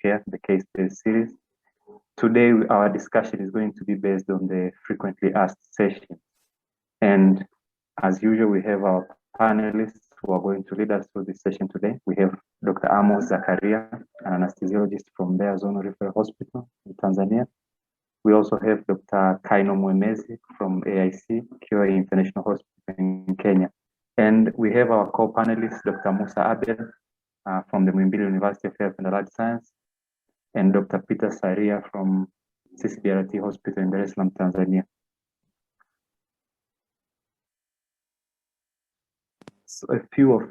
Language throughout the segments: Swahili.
Care, the case-based series. Today, our discussion is going to be based on the frequently asked session. And as usual, we have our panelists who are going to lead us through this session today. We have Dr. Amos Zakaria, an anesthesiologist from Mbeya Zonal Referral Hospital in Tanzania. We also have Dr. Kaino Mwemezi from AIC, QA International Hospital in Kenya. And we have our co-panelists, Dr. Musa Abel from the Muhimbili University of Health and Allied Science, and Dr. Peter Saria from CCBRT Hospital in Dar es Salaam, Tanzania. So a few of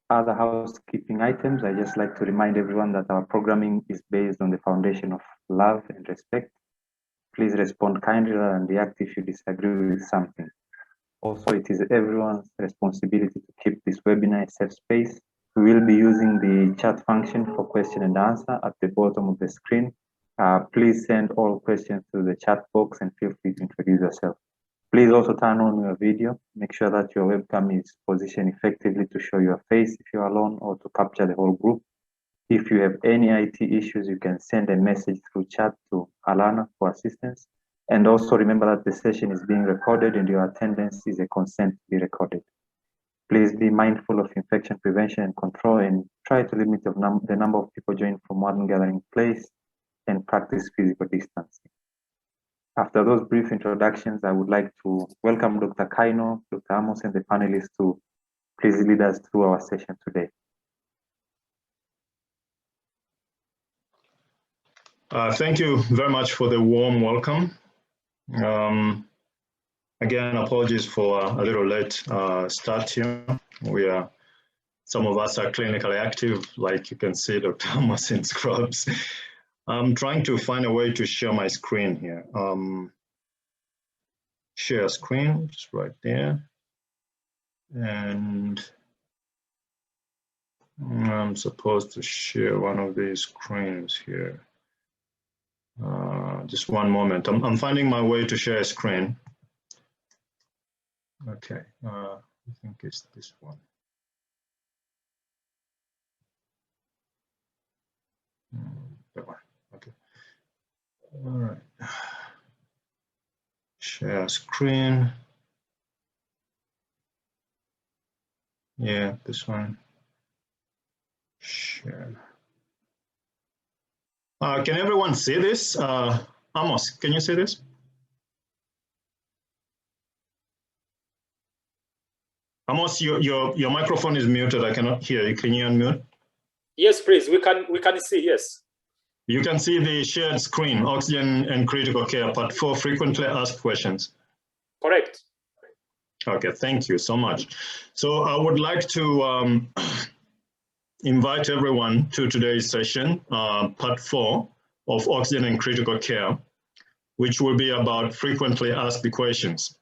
other housekeeping items. I just like to remind everyone that our programming is based on the foundation of love and respect. Please respond kindly and react if you disagree with something. Also, it is everyone's responsibility to keep this webinar a safe space. We will be using the chat function for question and answer at the bottom of the screen. Please send all questions to the chat box and feel free to introduce yourself. Please also turn on your video. Make sure that your webcam is positioned effectively to show your face if you're alone or to capture the whole group. If you have any IT issues, you can send a message through chat to Alana for assistance. And also remember that the session is being recorded and your attendance is a consent to be recorded. Please be mindful of infection prevention and control and try to limit the number of people joining from one gathering place and practice physical distancing. After those brief introductions, I would like to welcome Dr. Kaino, Dr. Amos, and the panelists to please lead us through our session today. Thank you very much for the warm welcome. Again, apologies for a little late start here. Some of us are clinically active, like you can see Dr. Amos in scrubs. I'm trying to find a way to share my screen here. Share screen, just right there. And I'm supposed to share one of these screens here. Just one moment. I'm finding my way to share a screen. Okay, I think it's this one. That one. Okay. All right. Share screen. Yeah, this one. Share. Can everyone see this? Amos, can you see this? Amos, your microphone is muted. I cannot hear you. Can you unmute? Yes, please. We can see. Yes. You can see the shared screen, Oxygen and Critical Care, Part 4, Frequently Asked Questions. Correct. Okay, thank you so much. So I would like to invite everyone to today's session, Part 4 of Oxygen and Critical Care, which will be about frequently asked questions.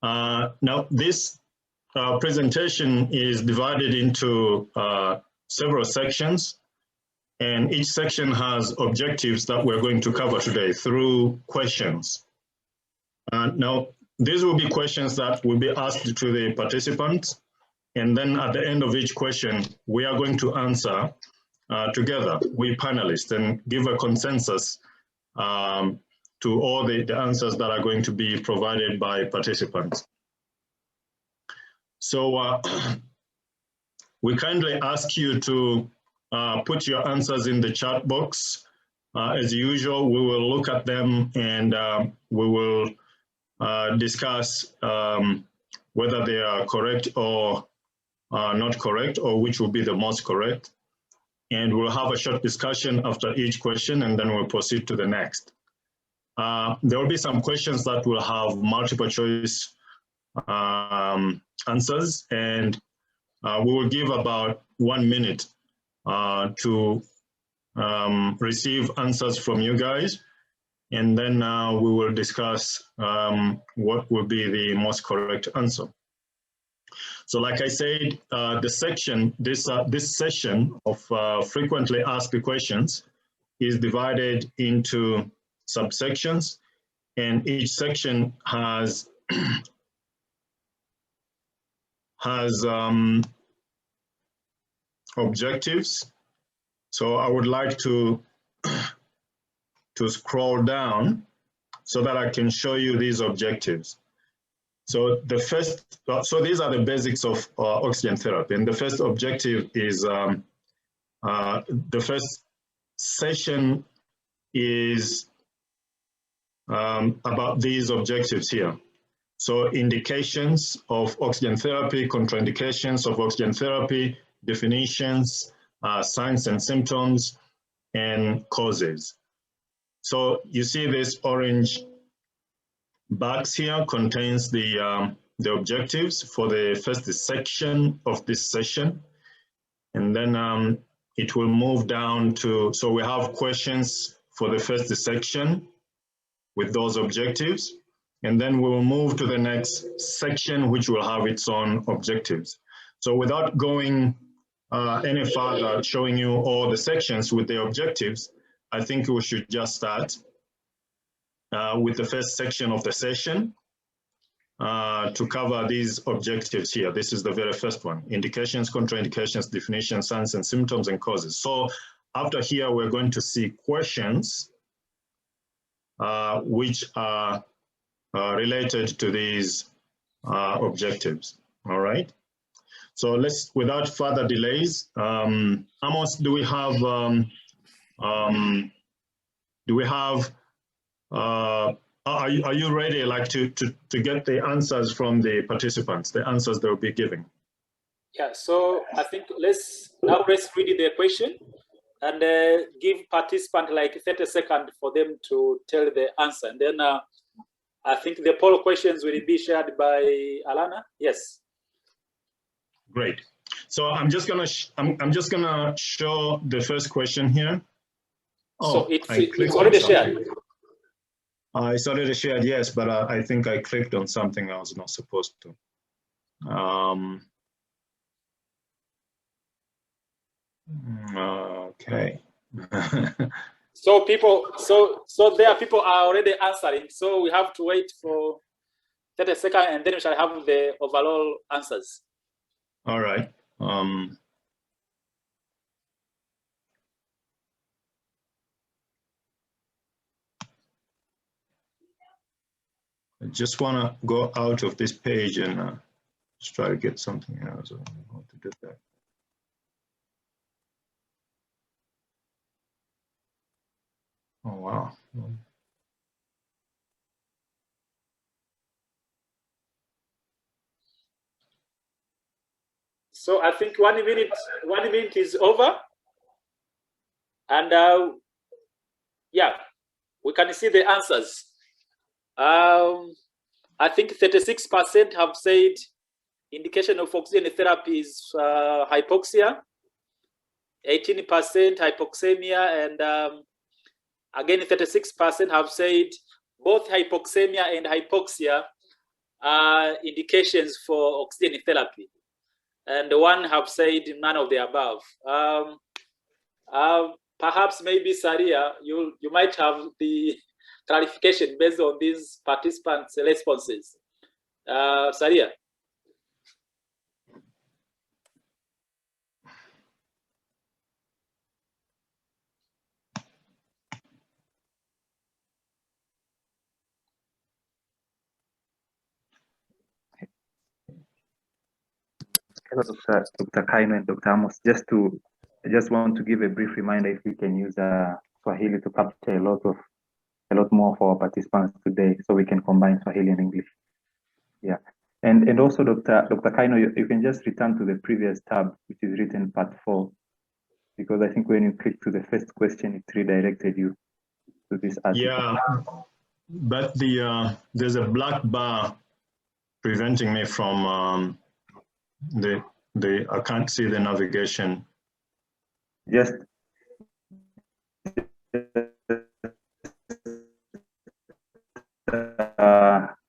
Now, this presentation is divided into several sections, and each section has objectives that we're going to cover today through questions. Now, these will be questions that will be asked to the participants, and then at the end of each question, we are going to answer together, we panelists, and give a consensus to all the answers that are going to be provided by participants. So we kindly ask you to put your answers in the chat box. As usual, we will look at them and we will discuss whether they are correct or not correct, or which will be the most correct. And we'll have a short discussion after each question, and then we'll proceed to the next. There will be some questions that will have multiple choice answers, and we will give about 1 minute to receive answers from you guys, and then we will discuss what will be the most correct answer. So like I said, this session of frequently asked questions is divided into subsections, and each section has objectives. So I would like to scroll down so that I can show you these objectives. So the first, so these are the basics of oxygen therapy. And the first objective is, the first session is about these objectives here. So indications of oxygen therapy, contraindications of oxygen therapy, definitions, signs and symptoms, and causes. So you see this orange box here contains the objectives for the first section of this session. And then it will move down to, so we have questions for the first section with those objectives. And then we will move to the next section, which will have its own objectives. So without going any further, showing you all the sections with the objectives, I think we should just start with the first section of the session to cover these objectives here. This is the very first one: indications, contraindications, definitions, signs and symptoms, and causes. So after here, we're going to see questions which are related to these objectives. All right. So let's, without further delays, Amos, do we have are you ready, like to get the answers from the participants, the answers they'll be giving? Yeah, so I think let's read the question and give participant like 30 seconds for them to tell the answer. And then I think the poll questions will be shared by Alana. Yes. Great. So I'm just gonna show the first question here. Oh, so it's already shared. It's already shared, yes, but I think I clicked on something I was not supposed to. Okay. So there are people are already answering. So we have to wait for 30 seconds, and then we shall have the overall answers. All right. I just want to go out of this page and just try to get something else. I don't know how to do that. Oh, wow. So I think 1 minute is over. And yeah, we can see the answers. I think 36% have said indication of oxygen therapy is hypoxia, 18% hypoxemia, and again 36% have said both hypoxemia and hypoxia are indications for oxygen therapy, and one have said none of the above. Perhaps maybe Saria, you might have the clarification based on these participants' responses. Saria. Hello, Dr. Kaino and Dr. Amos. I just want to give a brief reminder if we can use Swahili to capture a lot more for our participants today, so we can combine Swahili and English. Yeah, and also Dr. Kaino, you can just return to the previous tab, which is written part 4, because I think when you click to the first question, it redirected you to this article. Yeah, but there's a black bar preventing me from I can't see the navigation. Just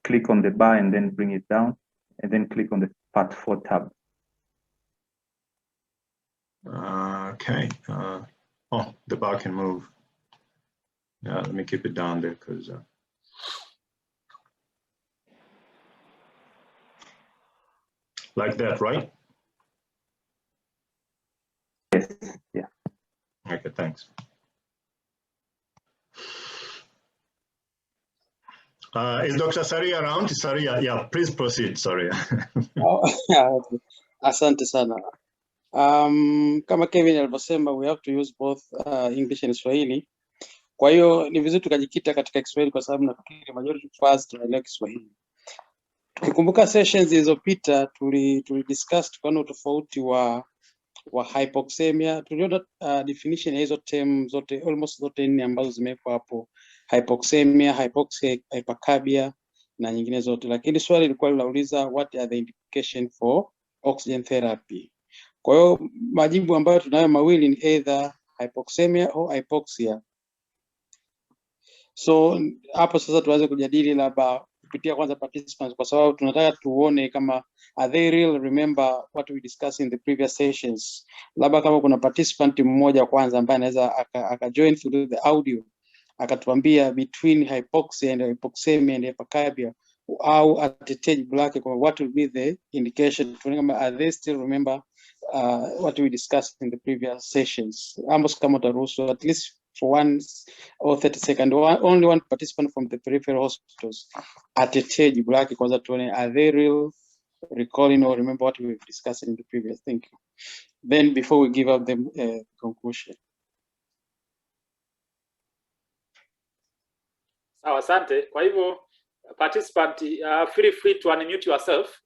click on the bar and then bring it down, and then click on the part 4 tab. Okay. Oh, the bar can move. Yeah, let me keep it down there because. Like that, right? Yes. Yeah. Okay, thanks. Is Dr. Saria around? Saria, yeah, please proceed, Saria. Okay. Asante sana. Kama Kevin alivyosema, we have to use both English and Swahili. Kwa hiyo ni vizuri tukajikita katika Kiswahili kwa sababu nafikiri majority of us tunaelewa Kiswahili. Tukikumbuka sessions zilizopita discuss tukaona utofauti wa hypoxemia. Tuliona definition ya hizo term zote almost zote nne ambazo zimewekwa hapo: hypoxemia, hypoxia, hypercarbia na nyingine zote, lakini swali lilikuwa linauliza what are the indication for oxygen therapy. Kwa hiyo majibu ambayo tunayo mawili ni either hypoxemia au hypoxia. So hapo sasa tuanze kujadili labda kupitia kwanza participants, kwa sababu tunataka tuone kama are they real remember what we discussed in the previous sessions. Labda kama kuna participant mmoja kwanza ambaye anaweza aka-join through the audio akatuambia between hypoxia and hypoxemia and hypercarbia au at a stage black, what will be the indication. Are they still remember what we discussed in the previous sessions? Amos, kama utaruhusu at least for 1 or 30 seconds, only one participant from the peripheral hospitals at a stage black, are they real recalling or remember what we've discussed in the previous? Thank you. Then before we give up the conclusion. Sawa, asante. Kwa hivyo participant, feel free to unmute yourself.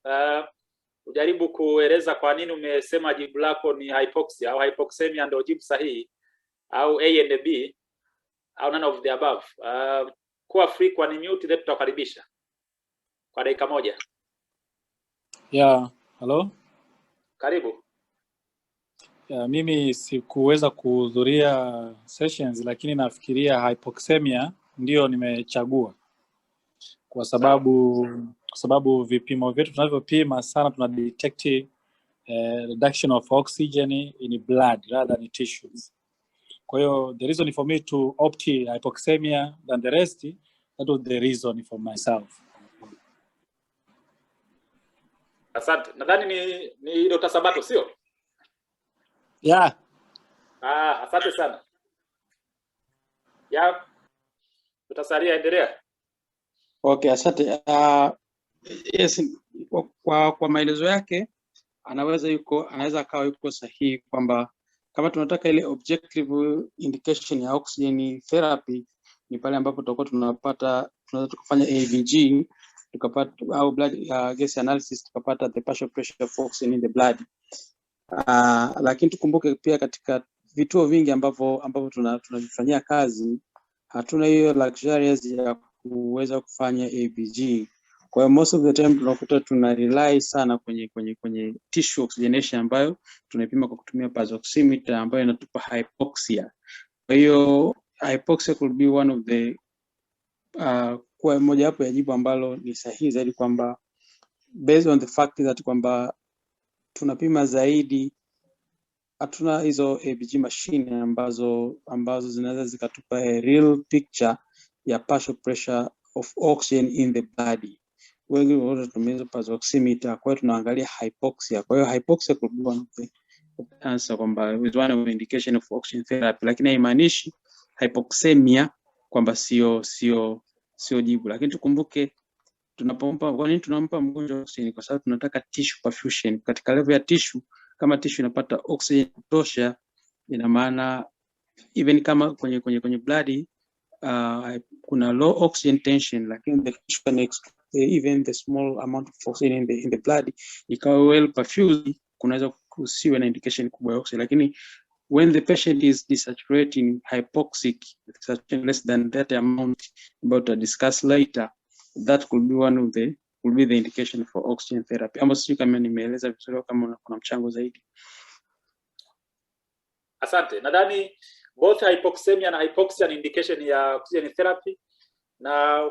Ujaribu kueleza kwa nini umesema jibu lako ni hypoxia au hypoxemia ndio jibu sahihi, au A and B au none of the above. Kuwa free kwa unmute, then tutakaribisha kwa dakika moja. Yeah, hello. Karibu. Mimi sikuweza kuhudhuria sessions, lakini nafikiria hypoxemia ndio nimechagua kwa sababu vipimo vyetu tunavyopima sana tuna detect reduction of oxygen in blood rather than tissues. Kwa hiyo the reason for me to opt hypoxemia than the rest, that was the reason for myself. Asante. Nadhani ni Dr. Sabato, sio? Yeah. Asante sana. Yeah. Dr. Saria, endelea. Okay, asante. Yes, kwa maelezo yake anaweza akawa yuko sahihi kwamba kama tunataka ile objective indication ya oxygen therapy ni pale ambapo tutakuwa tunaweza tukafanya AVG tukapata au blood gas analysis tukapata the partial pressure of oxygen in the blood. Lakini tukumbuke pia katika vituo vingi ambavyo tunavifanyia kazi hatuna hiyo luxurious ya kuweza kufanya AVG. Kwa hiyo most of the time tunakuta tuna rely sana kwenye tissue oxygenation ambayo tunaipima kwa kutumia pulse oximeter ambayo inatupa hypoxia. Kwa hiyo hypoxia could be one of the kwa moja hapo ya jibu ambalo ni sahihi zaidi, kwamba based on the fact that kwamba tunapima zaidi, hatuna hizo AVG machine ambazo zinaweza zikatupa a real picture ya partial pressure of oxygen in the body. Wengi wote tumeza pulse oximeter, kwa hiyo tunaangalia hypoxia. Kwa hiyo hypoxia could be one of the answer kwamba is one of the indication of oxygen therapy, lakini haimaanishi hypoxemia kwamba sio jibu. Lakini tukumbuke kwa nini tunampa mgonjwa oxygen? Kwa sababu tunataka tissue perfusion. Katika level ya tissue, kama tissue inapata oxygen kutosha, ina maana even kama kwenye blood kuna low oxygen tension, lakini the tissue can even the small amount of oxygen in the blood ikawa well perfused, kunaweza kusiwe na indication kubwa ya oxygen. Lakini when the patient is desaturating hypoxic with saturation less than that amount about to discuss later, that could be the indication for oxygen therapy. Amos, sio kama nimeeleza vizuri, kama kuna mchango zaidi. Asante. Nadhani both hypoxemia na hypoxia ni indication ya oxygen therapy, na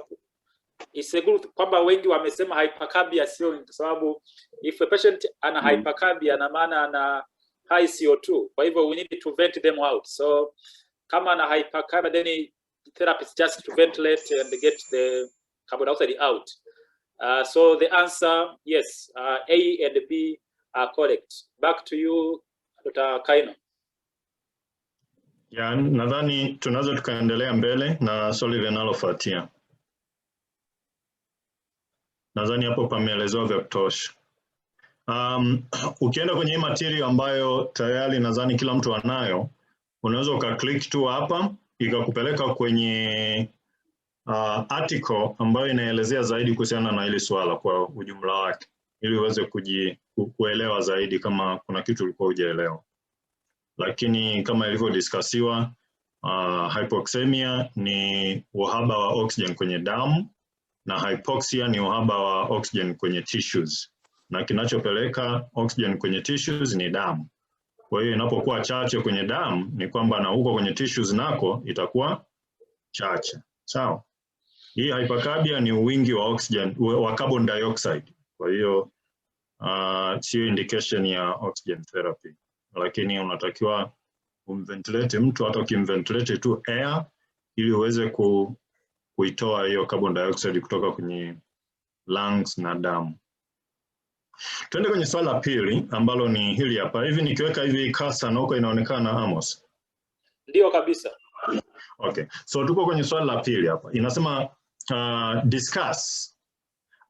iseguru kwamba wengi wamesema hypercarbia sio, kwa sababu if a patient ana hypercarbia na maana ana high CO2, kwa hivyo we need to vent them out. So kama ana hypercarbia, then therapy is just to ventilate and get the carbon dioxide out. So the answer, yes, A and B are correct. Back to you, Dr. Kaino. Ya, nadhani tunaweza tukaendelea mbele na swali linalofuatia. Nadhani hapo pameelezewa vya kutosha. Ukienda kwenye hii material ambayo tayari nadhani kila mtu anayo, unaweza ukaklik tu hapa ikakupeleka kwenye article ambayo inaelezea zaidi kuhusiana na hili swala kwa ujumla wake, ili uweze kuelewa zaidi kama kuna kitu ulikuwa hujaelewa. Lakini kama ilivyodiskasiwa, hypoxemia ni uhaba wa oxygen kwenye damu na hypoxia ni uhaba wa oxygen kwenye tissues, na kinachopeleka oxygen kwenye tissues ni damu. Kwa hiyo inapokuwa chache kwenye damu ni kwamba na huko kwenye tissues nako itakuwa chache. Sawa? Hii hypercarbia ni wingi wa oxygen wa carbon dioxide. Kwa hiyo sio indication ya oxygen therapy. Lakini unatakiwa umventilate mtu, hata ukimventilate tu air ili uweze kuitoa hiyo carbon dioxide kutoka kwenye lungs na damu. Tuende kwenye swali la pili ambalo ni hili hapa. Hivi nikiweka hivi kasa na huko inaonekana Amos? Ndio kabisa. Okay. So tuko kwenye swali la pili hapa. Inasema discuss,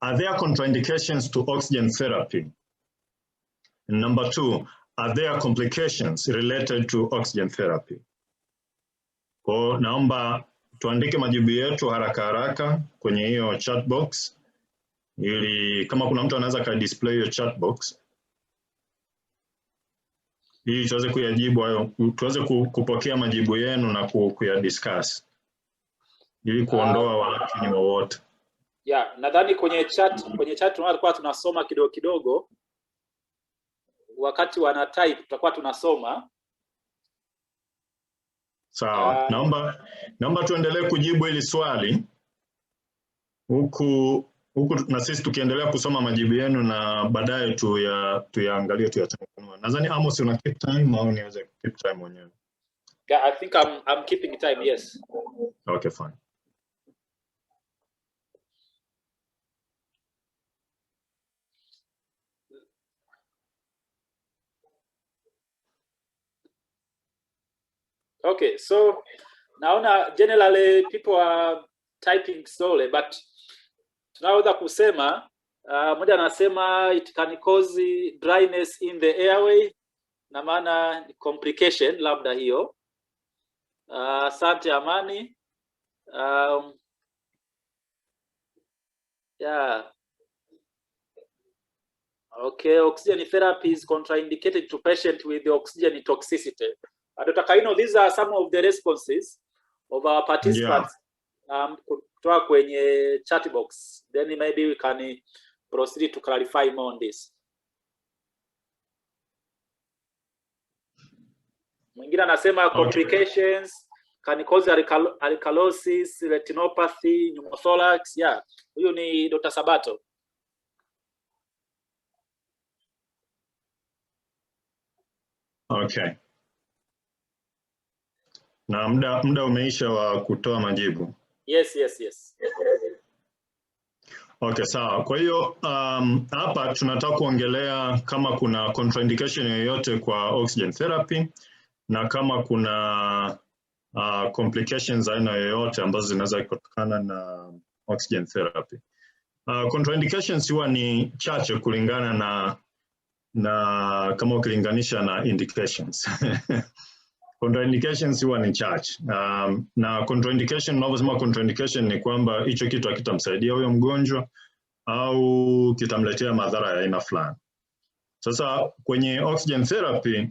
are there contraindications to oxygen therapy? Number 2, are there complications related to oxygen therapy? Kwa naomba tuandike majibu yetu haraka haraka kwenye hiyo chat box, ili kama kuna mtu anaweza ka display hiyo chat box ili tuweze kuyajibu hayo, tuweze kupokea majibu yenu na kuyadiscuss ili kuondoa walakini wowote. Yeah, nadhani kwenye chat tulikuwa tunasoma kidogo kidogo. Wakati wana type tutakuwa tunasoma. Sawa. Naomba tuendelee kujibu hili swali huku na sisi tukiendelea kusoma majibu yenu na baadaye tuyaangalie tuyachanganue. Nadhani Amos una keep time au niweze keep time mwenyewe? Yeah, I think I'm keeping time, yes. Okay, fine. Okay, so naona generally people are typing slowly, but tunaweza kusema mmoja anasema it can cause dryness in the airway, na maana complication labda hiyo. Asante Amani. Yeah. Okay, oxygen therapy is contraindicated to patient with the oxygen toxicity. Dr. Kaino, these are some of the responses of our participants. Yeah. Kutoka kwenye chat box. Then maybe we can proceed to clarify more on this. Mwingine anasema complications can cause alkalosis, retinopathy, pneumothorax. Yeah, huyu ni Dr. Sabato. Okay. Na muda umeisha wa kutoa majibu. Yes. Okay, sawa. Kwa hiyo hapa tunataka kuongelea kama kuna contraindication yoyote kwa oxygen therapy na kama kuna complications aina yoyote ambazo zinaweza kutokana na oxygen therapy. Contraindications huwa ni chache kulingana na kama ukilinganisha na indications. Contraindications huwa ni chache. Na contraindication, unavyosema contraindication ni kwamba hicho kitu hakitamsaidia huyo mgonjwa au kitamletea madhara ya aina fulani. Sasa kwenye oxygen therapy,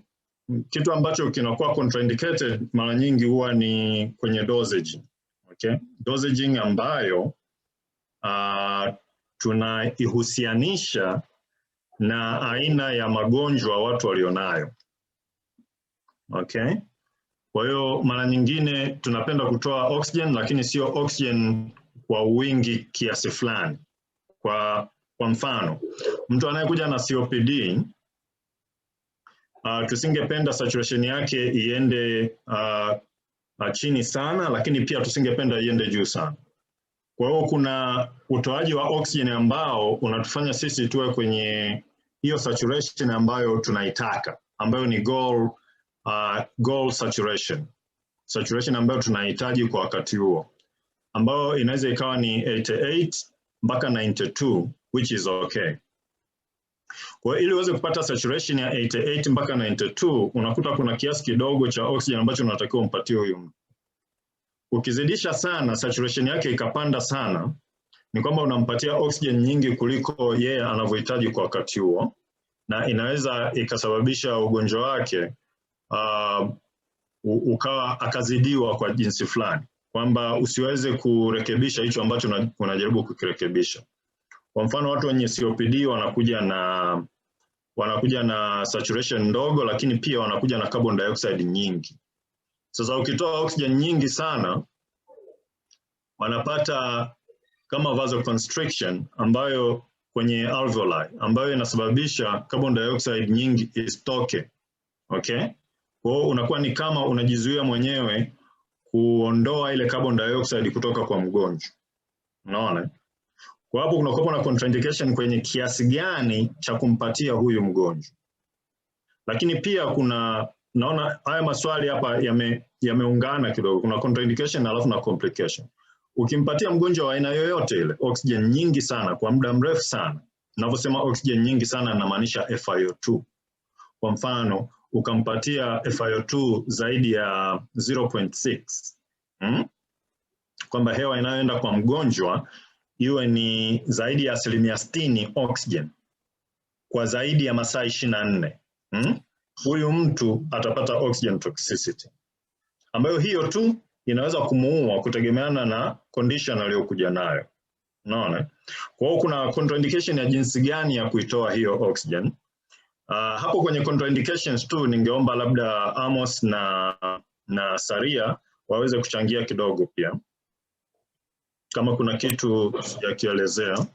kitu ambacho kinakuwa contraindicated mara nyingi huwa ni kwenye dosage. Okay? Dosaging ambayo tunaihusianisha na aina ya magonjwa watu walionayo. Okay? Kwa hiyo mara nyingine tunapenda kutoa oxygen, lakini sio oxygen kwa wingi kiasi fulani. Kwa mfano, mtu anayekuja na COPD, tusingependa saturation yake iende chini sana, lakini pia tusingependa iende juu sana. Kwa hiyo kuna utoaji wa oxygen ambao unatufanya sisi tuwe kwenye hiyo saturation ambayo tunaitaka, ambayo ni goal saturation. saturation ambayo tunahitaji kwa wakati huo, ambayo inaweza ikawa ni 88 mpaka 92, which is okay. Kwa ili uweze kupata saturation ya 88 mpaka 92, unakuta kuna kiasi kidogo cha oxygen ambacho unatakiwa umpatie huyu mtu. Ukizidisha sana, saturation yake ikapanda sana, ni kwamba unampatia oxygen nyingi kuliko yeye anavyohitaji kwa wakati huo, na inaweza ikasababisha ugonjwa wake ukawa akazidiwa kwa jinsi fulani, kwamba usiweze kurekebisha hicho ambacho unajaribu kukirekebisha. Kwa mfano watu wenye COPD wanakuja na saturation ndogo, lakini pia wanakuja na carbon dioxide nyingi. Sasa ukitoa oxygen nyingi sana, wanapata kama vasoconstriction ambayo kwenye alveoli, ambayo inasababisha carbon dioxide nyingi isitoke. Okay? Kwa hiyo unakuwa ni kama unajizuia mwenyewe kuondoa ile carbon dioxide kutoka kwa mgonjwa. Unaona? Kwa hapo kunakuwa na contraindication kwenye kiasi gani cha kumpatia huyu mgonjwa. Lakini pia naona haya maswali hapa yameungana kidogo. Kuna contraindication alafu na complication. Ukimpatia mgonjwa wa aina yoyote ile oxygen nyingi sana kwa muda mrefu sana, ninavyosema oxygen nyingi sana inamaanisha FiO2. Kwa mfano, ukampatia FiO2 zaidi ya 0.6, kwamba hewa inayoenda kwa mgonjwa iwe ni zaidi ya 60% oxygen kwa zaidi ya masaa 24, huyu mtu atapata oxygen toxicity, ambayo hiyo tu inaweza kumuua kutegemeana na condition aliyokuja nayo. Unaona? Kwa hiyo kuna contraindication ya jinsi gani ya kuitoa hiyo oxygen. Hapo kwenye contraindications tu ningeomba labda Amos na Saria waweze kuchangia kidogo pia, kama kuna kitu sijakielezea.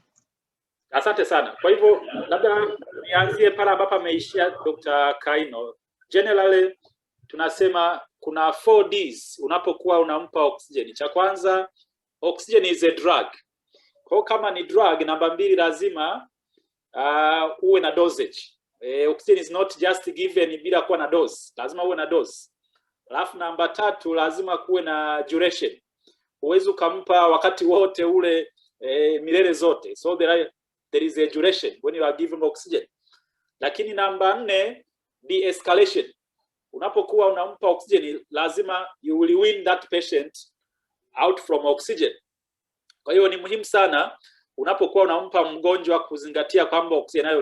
Asante sana. Kwa hivyo labda nianzie pale ambapo ameishia Dr. Kaino. Generally tunasema kuna 4Ds unapokuwa unampa oxygen. Cha kwanza, oxygen is a drug. Kwa kama ni drug, namba 2 lazima uwe na dosage. Oxygen is not just given bila kuwa na dose. Lazima uwe na dose. Alafu namba 3 lazima kuwe na duration. Huwezi ukampa wakati wote ule milele zote. So there is a duration when you are giving oxygen. Lakini namba 4 de-escalation. Unapokuwa unampa oxygen lazima you will win that patient out from oxygen. Kwa hiyo ni muhimu sana unapokuwa unampa mgonjwa kuzingatia kwamba oxygen nayo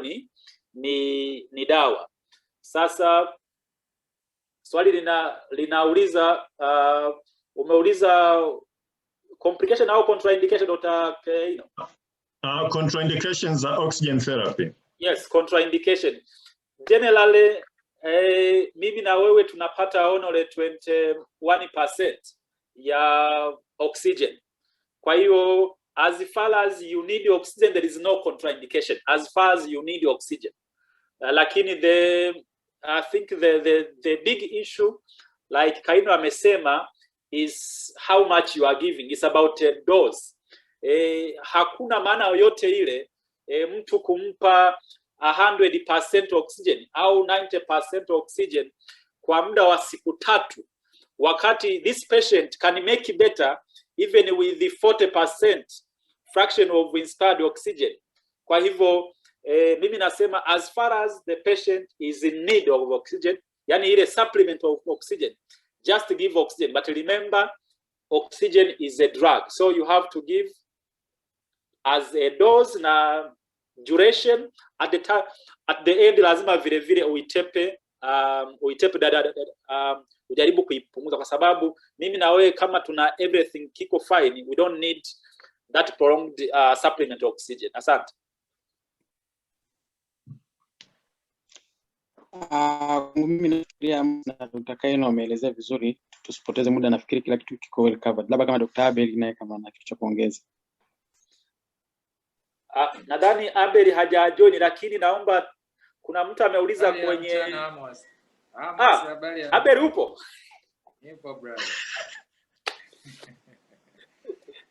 ni dawa. Sasa swali linauliza umeuliza complication au contraindication Dr. Kaino? Contraindications za oxygen therapy. Yes, contraindication. Generally mimi na wewe tunapata only 21% ya oxygen. Kwa hiyo as far as you need oxygen there is no contraindication as far as you need oxygen. Lakini I think the big issue like Kaino amesema is how much you are giving. It's about a dose. Hakuna maana yoyote ile mtu kumpa 100% oxygen au 90% oxygen kwa muda wa siku 3, wakati this patient can make it better even with the 40% fraction of inspired oxygen. Kwa hivyo mimi nasema as far as the patient is in need of oxygen, yani ile supplement of oxygen, just give oxygen. But remember, oxygen is a drug, so you have to give as a dose na duration. At the end lazima vile vile uitepe ujaribu kuipunguza, kwa sababu mimi na wewe kama tuna everything kiko fine, we don't need that prolonged supplement oxygen. Asante. Mimi nafikiria na Dr. Kaino ameelezea vizuri, tusipoteze muda, nafikiri kila kitu kiko well covered. Labda kama Dr. Abel naye kama ana kitu cha kuongeza. Nadhani Abel hajajoin, lakini naomba kuna mtu ameuliza kwenye Amos, Abel upo? Nipo brother.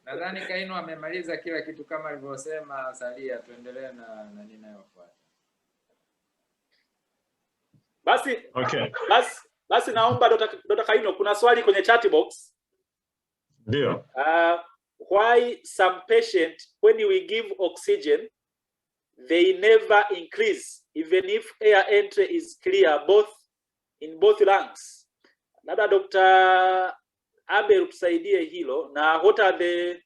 Nadhani Kaino amemaliza kila kitu kama alivyosema. Salia, tuendelee na ninayofuata. Basi okay. Basi naomba Dr. Kaino, kuna swali kwenye chat box. Ndio. Why some patient when we give oxygen they never increase even if air entry is clear in both lungs? Labda Dr. Abel tusaidie hilo, na what are the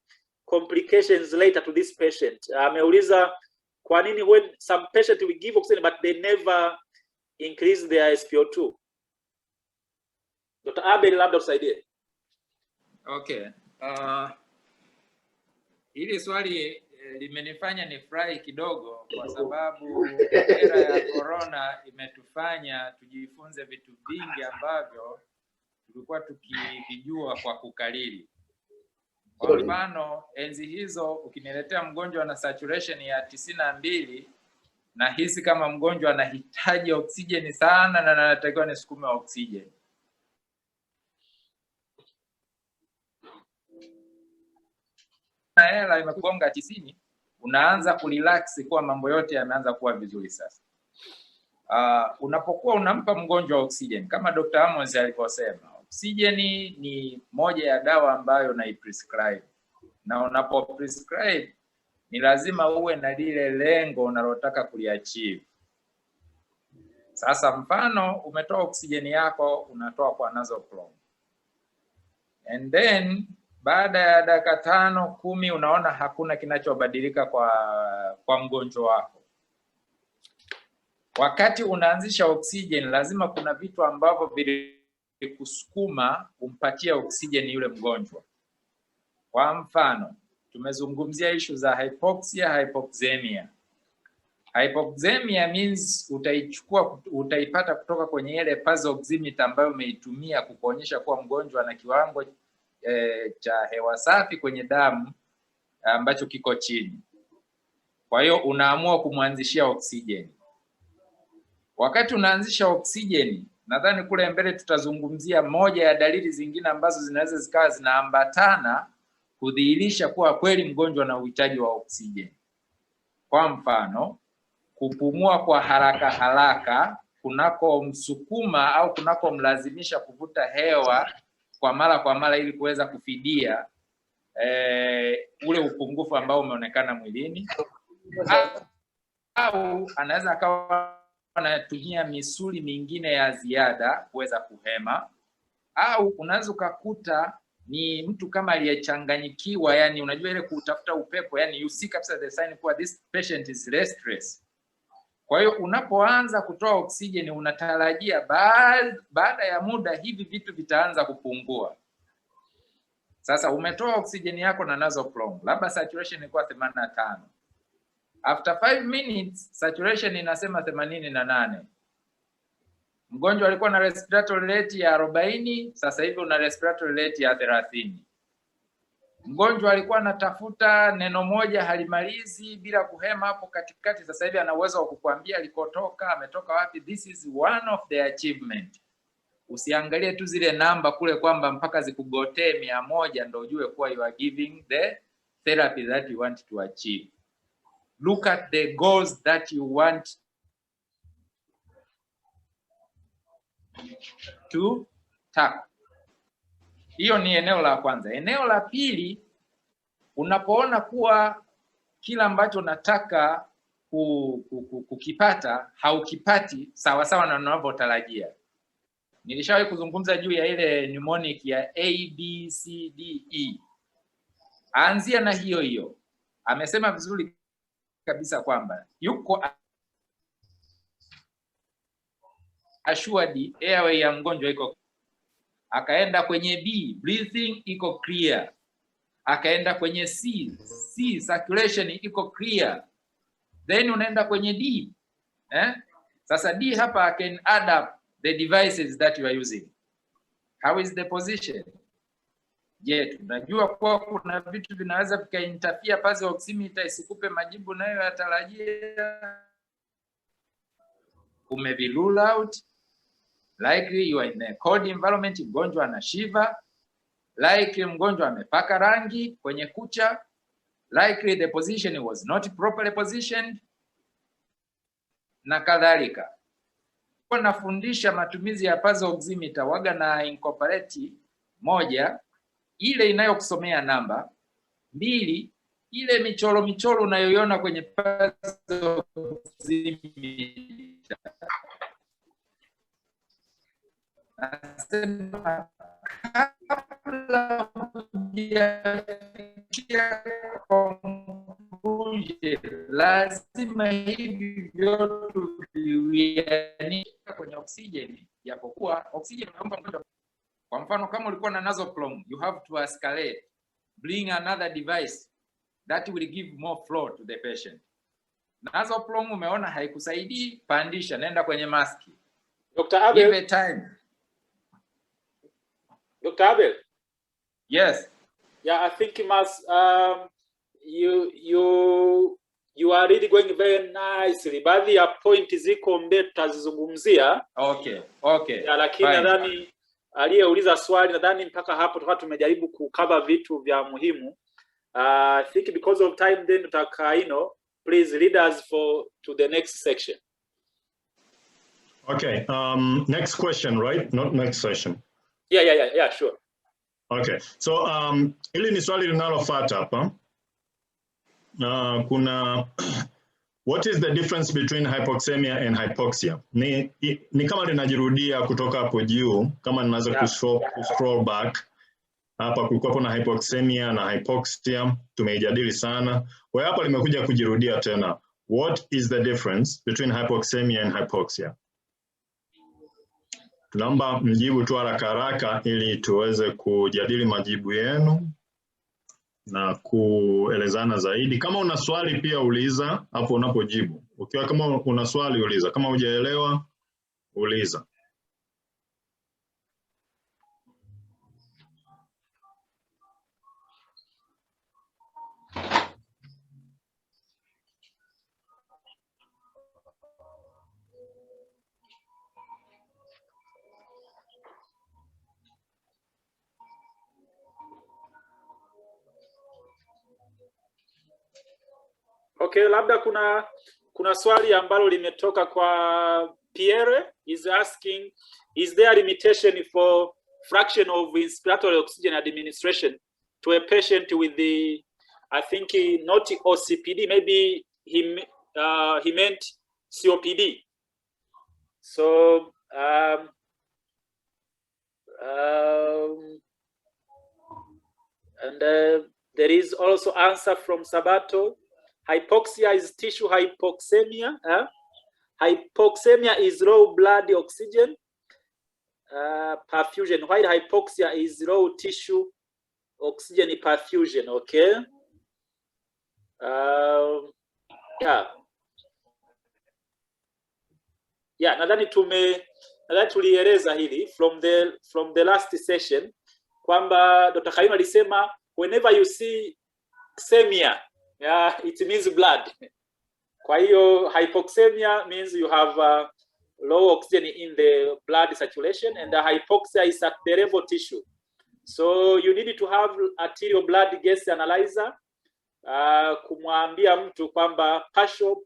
complications later to this patient? Ameuliza kwa nini when some patient we give oxygen but they never increase their SpO2. Dr. Abel labda tusaidie. Okay. Hili swali limenifanya nifurahi kidogo kwa sababu era ya corona imetufanya tujifunze vitu vingi ambavyo tulikuwa tukivijua kwa kukariri. Kwa mfano, enzi hizo ukiniletea mgonjwa na saturation ya 92 na hisi kama mgonjwa anahitaji oksijeni sana na anatakiwa nisukume oksijeni. Hela imegonga 90, unaanza kurelax kwa mambo yote yameanza kuwa vizuri sasa. Unapokuwa unampa mgonjwa oksijeni kama Dr. Amos alivyosema, oksijeni ni moja ya dawa ambayo unaiprescribe. Na unapo prescribe ni lazima uwe na lile lengo unalotaka kuliachieve. Sasa mfano umetoa oksijeni yako unatoa kwa nasal flow. And then baada ya dakika 5-10 unaona hakuna kinachobadilika kwa mgonjwa wako. Wakati unaanzisha oksijeni lazima kuna vitu ambavyo vilikusukuma umpatie oksijeni yule mgonjwa. Kwa mfano, tumezungumzia issue za hypoxia, hypoxemia. Hypoxemia means utaipata kutoka kwenye ile pulse oximeter ambayo umeitumia kukuonyesha kuwa mgonjwa na kiwango cha hewa safi kwenye damu ambacho kiko chini. Kwa hiyo unaamua kumwanzishia oksijeni. Wakati unaanzisha oksijeni, nadhani kule mbele tutazungumzia moja ya dalili zingine ambazo zinaweza zikawa zinaambatana kudhihirisha kuwa kweli mgonjwa na uhitaji wa oksijeni. Kwa mfano, kupumua kwa haraka haraka kunako msukuma au kunako mlazimisha kuvuta hewa kwa mara ili kuweza kufidia ule upungufu ambao umeonekana mwilini, au anaweza akawa anatumia misuli mingine ya ziada kuweza kuhema, au unaweza ukakuta ni mtu kama aliyechanganyikiwa, yani unajua ile kutafuta upepo, yani you see kabisa the sign kuwa this patient is restless. Kwa hiyo unapoanza kutoa oksijeni unatarajia baada ya muda hivi vitu vitaanza kupungua. Sasa umetoa oksijeni yako na nasal flow, labda saturation ilikuwa 85. After 5 minutes saturation inasema 88. Mgonjwa alikuwa na respiratory rate ya 40, sasa hivi una respiratory rate ya 30. Mgonjwa alikuwa anatafuta neno moja halimalizi bila kuhema hapo katikati, sasa hivi ana uwezo wa kukuambia alikotoka, ametoka wapi. This is one of the achievement. Usiangalie tu zile namba kule kwamba mpaka zikugotee 100 ndio ujue kuwa you are giving the therapy that you want to achieve. Look at the goals that you want to tackle. Hiyo ni eneo la kwanza. Eneo la pili, unapoona kuwa kila ambacho unataka kukipata haukipati sawa sawa na unavyotarajia. Nilishawahi kuzungumza juu ya ile mnemonic ya ABCDE. Anzia na hiyo. Amesema vizuri kabisa kwamba yuko assured airway ya mgonjwa iko, akaenda kwenye B, breathing iko clear, akaenda kwenye C, circulation iko clear, then unaenda kwenye D. Sasa D hapa I can add up the devices that you are using. How is the position? Je, tunajua kwa kuna vitu vinaweza vikainterfere pulse oximeter isikupe majibu nayo yatarajia. Umevirule out. Likely you are in a cold environment, mgonjwa ana shiver. Likely mgonjwa amepaka rangi kwenye kucha. Likely the position was not properly positioned, na kadhalika. nafundisha matumizi ya pulse oximeter waga na incorporate moja, ile inayokusomea namba; mbili, ile michoro unayoiona kwenye pulse oximeter. Nasema kabla hujafikia conclusion, lazima hivi vyote viwianishe kwenye oksijeni, japokuwa oksijeni unaomba mgonjwa. Kwa mfano kama ulikuwa na nasoprom, you have to escalate, bring another device that will give more flow to the patient. Nasoprom umeona haikusaidii, pandisha, nenda kwenye maski. Dr. Abel, give it time. Dr. Abel. Yes. Yeah, I think you must you are really going very nicely. Baadhi ya point ziko mbele tutazizungumzia. Okay. Ya, lakini nadhani aliyeuliza swali nadhani mpaka hapo tutakuwa tumejaribu kukava vitu vya muhimu. I think because of time then tutaka please lead us to the next section. Okay, next question, right? Not next session. Yeah, sure. Okay, so hili ni swali linalofuata hapa. Kuna what is the difference between hypoxemia and hypoxia? Ni kama linajirudia kutoka hapo juu, kama ninaweza kuscroll back. Hapa kulikuwa na hypoxemia na hypoxia, tumeijadili sana. Kwa hapa limekuja kujirudia tena. What is the difference between hypoxemia and hypoxia? Tunaomba mjibu tu haraka ili tuweze kujadili majibu yenu na kuelezana zaidi. Kama una swali pia uliza hapo unapojibu. Ukiwa kama una swali uliza, kama hujaelewa uliza. Okay, labda kuna swali ambalo limetoka kwa Pierre is asking, is there a limitation for fraction of inspiratory oxygen administration to a patient with the, I think not OCPD, maybe he meant COPD. So and there is also answer from Sabato. Hypoxia is tissue hypoxemia. Hypoxemia is low blood oxygen perfusion, while hypoxia is low tissue oxygen perfusion. Okay. Nadhani tulieleza hili from the last session kwamba Dr. Kaino alisema whenever you see xemia, it means blood. Kwa hiyo hypoxemia means you have low oxygen in the blood circulation, and the hypoxia is at the level tissue. So you need to have arterial blood gas analyzer kumwambia mtu kwamba partial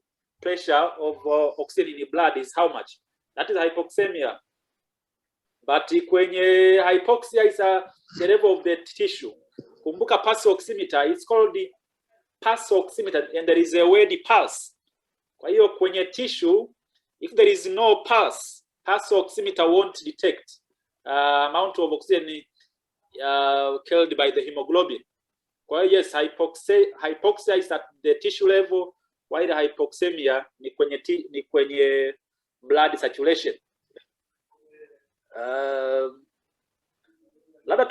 pressure of oxygen in the blood is how much. That is hypoxemia. But kwenye hypoxia is the level of the tissue. Kumbuka pulse oximeter, it's called the pulse oximeter, and there is a word pulse. Kwa hiyo kwenye tissue, if there is no pulse oximeter won't detect amount of oxygen killed by the hemoglobin. Kwa hiyo yes, hypoxia is at the tissue level, while hypoxemia ni kwenye blood circulation. Labda